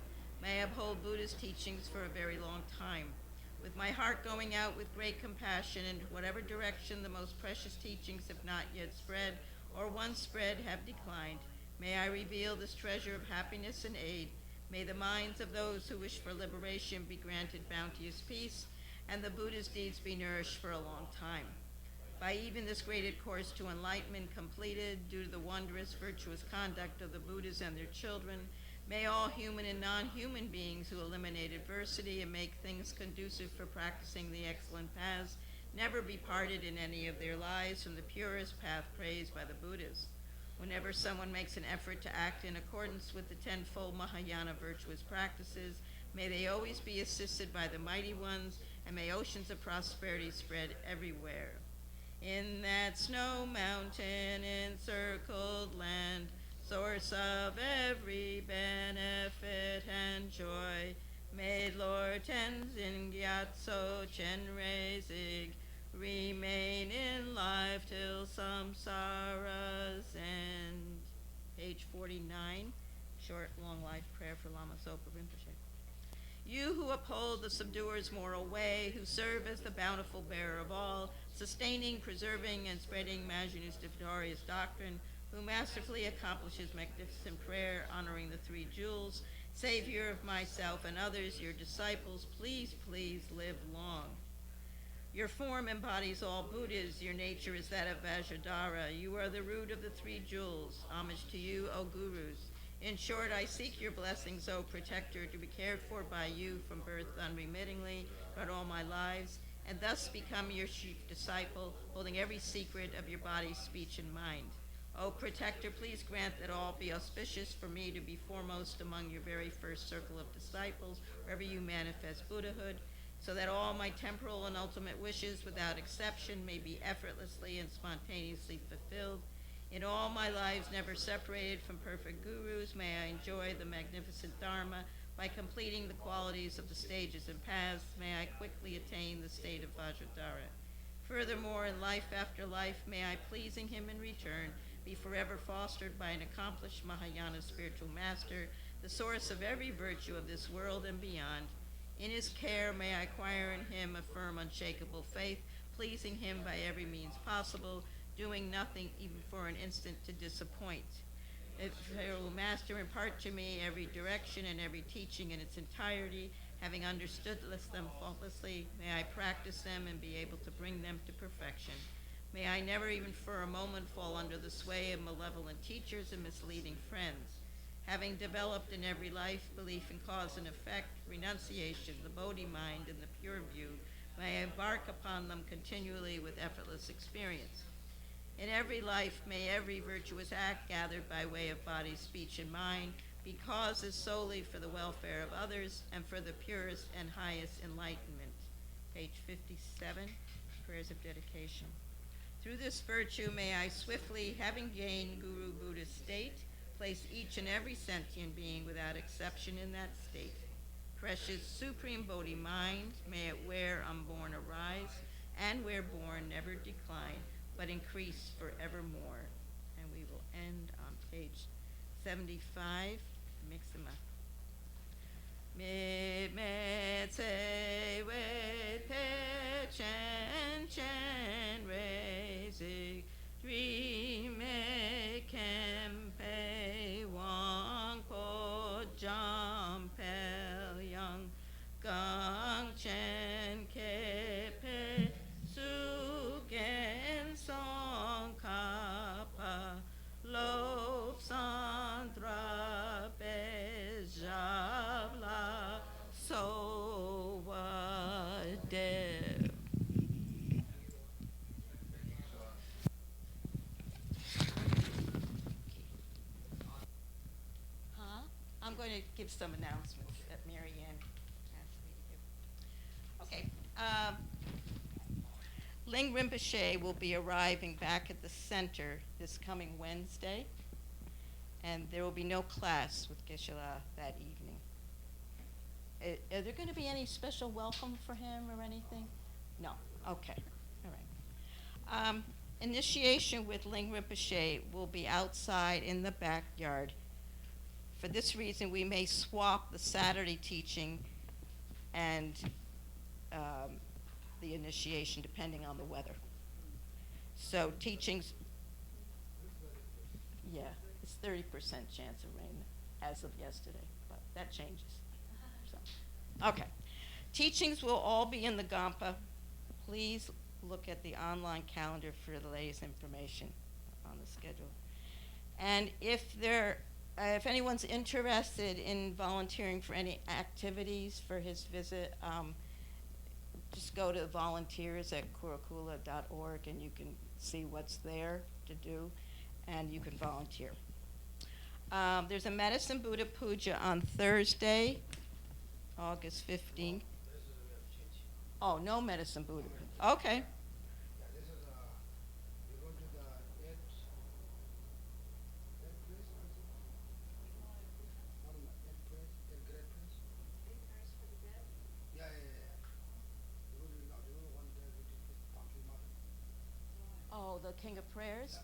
Speaker 1: May I uphold Buddha's teachings for a very long time. With my heart going out with great compassion in whatever direction the most precious teachings have not yet spread, or once spread have declined, may I reveal this treasure of happiness and aid. May the minds of those who wish for liberation be granted bounteous peace, and the Buddha's deeds be nourished for a long time. By even this graded course to enlightenment completed, due to the wondrous virtuous conduct of the Buddhas and their children, may all human and non-human beings who eliminate adversity and make things conducive for practicing the excellent paths never be parted in any of their lives from the purest path praised by the Buddhas. Whenever someone makes an effort to act in accordance with the tenfold Mahayana virtuous practices, may they always be assisted by the mighty ones, and may oceans of prosperity spread everywhere. In that snow mountain encircled land, source of every benefit and joy, may Lord Tenzin Gyatso Chenrezig remain in life till samsara's end. Page 49, short, long life prayer for Lama Zopa Rinpoche. You who uphold the subduer's moral way, who serve as the bountiful bearer of all, sustaining, preserving, and spreading Majnu's victorious doctrine, who masterfully accomplishes magnificent prayer, honoring the three jewels, Savior of myself and others, your disciples, please, please live long. Your form embodies all Buddhas. Your nature is that of Vajradhara. You are the root of the three jewels. Homage to you, O Gurus. In short, I seek your blessings, O Protector, to be cared for by you from birth unremittingly throughout all my lives, and thus become your chief disciple, holding every secret of your body, speech, and mind. O Protector, please grant that all be auspicious for me to be foremost among your very first circle of disciples, wherever you manifest Buddhahood, so that all my temporal and ultimate wishes, without exception, may be effortlessly and spontaneously fulfilled. In all my lives never separated from perfect gurus, may I enjoy the magnificent Dharma. By completing the qualities of the stages and paths, may I quickly attain the state of Vajradhara. Furthermore, in life after life, may I, pleasing him in return, be forever fostered by an accomplished Mahayana spiritual master, the source of every virtue of this world and beyond. In his care, may I acquire in him a firm, unshakable faith, pleasing him by every means possible, doing nothing even for an instant to disappoint. If Venerable Master, impart to me every direction and every teaching in its entirety, having understood them faultlessly, may I practice them and be able to bring them to perfection. May I never even for a moment fall under the sway of malevolent teachers and misleading friends. Having developed in every life belief in cause and effect, renunciation, the Bodhi mind, and the pure view, may I embark upon them continually with effortless experience. In every life, may every virtuous act gathered by way of body, speech, and mind be causes solely for the welfare of others and for the purest and highest enlightenment. Page 57, prayers of dedication. Through this virtue, may I swiftly, having gained Guru Buddha's state, place each and every sentient being without exception in that state. Precious Supreme Bodhi mind, may it where unborn arise, and where born never decline, but increase forevermore. And we will end on page 75. Mix them up. Me me tse wei pe chen chen rei zi dri me kem pe wang po jam pel yang gang chen ke pe su gen Tsongkhapa lo sandra bejabla so de. I'm going to give some announcements that Mary Ann asked me to give. Okay. Ling Rinpoche will be arriving back at the center this coming Wednesday, and there will be no class with Geshe that evening. Are there going to be any special welcome for him or anything? No. Okay. All right. Initiation with Ling Rinpoche will be outside in the backyard. For this reason, we may swap the Saturday teaching and the initiation depending on the weather. So teachings, yeah, it's 30% chance of rain as of yesterday, but that changes. So, okay. Teachings will all be in the Gampa. Please look at the online calendar for the latest information on the schedule. And if anyone's interested in volunteering for any activities for his visit, just go to volunteers at kurukulla.org and you can see what's there to do, and you can volunteer. There's a Medicine Buddha Puja on Thursday, August 15th. Oh, no Medicine Buddha. Okay. Oh, the King of Prayers?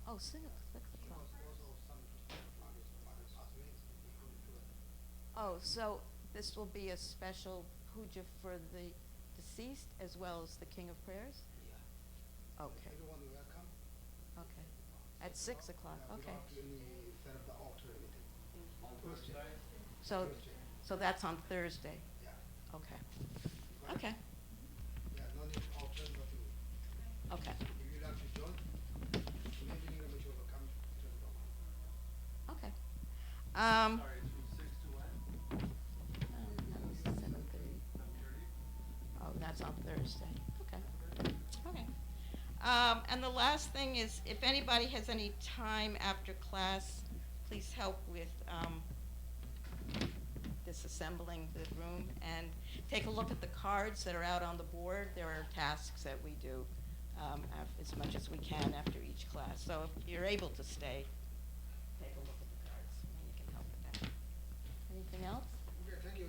Speaker 1: Oh, 6 o'clock. Oh, so this will be a special puja for the deceased as well as the King of Prayers? Yeah. Okay. Okay. At 6 o'clock, okay. So that's on Thursday? Yeah. Okay. Okay.
Speaker 2: Yeah, no need to alter nothing.
Speaker 1: Okay.
Speaker 2: If you like to join, maybe you will come to the door.
Speaker 1: Okay.
Speaker 3: Sorry, it's from 6 to when?
Speaker 1: 7:30.
Speaker 3: 7:30?
Speaker 1: Oh, that's on Thursday. Okay. Okay. And the last thing is, if anybody has any time after class, please help with disassembling the room and take a look at the cards that are out on the board. There are tasks that we do as much as we can after each class. So if you're able to stay, take a look at the cards and you can help with that. Anything else?
Speaker 2: Okay, thank you.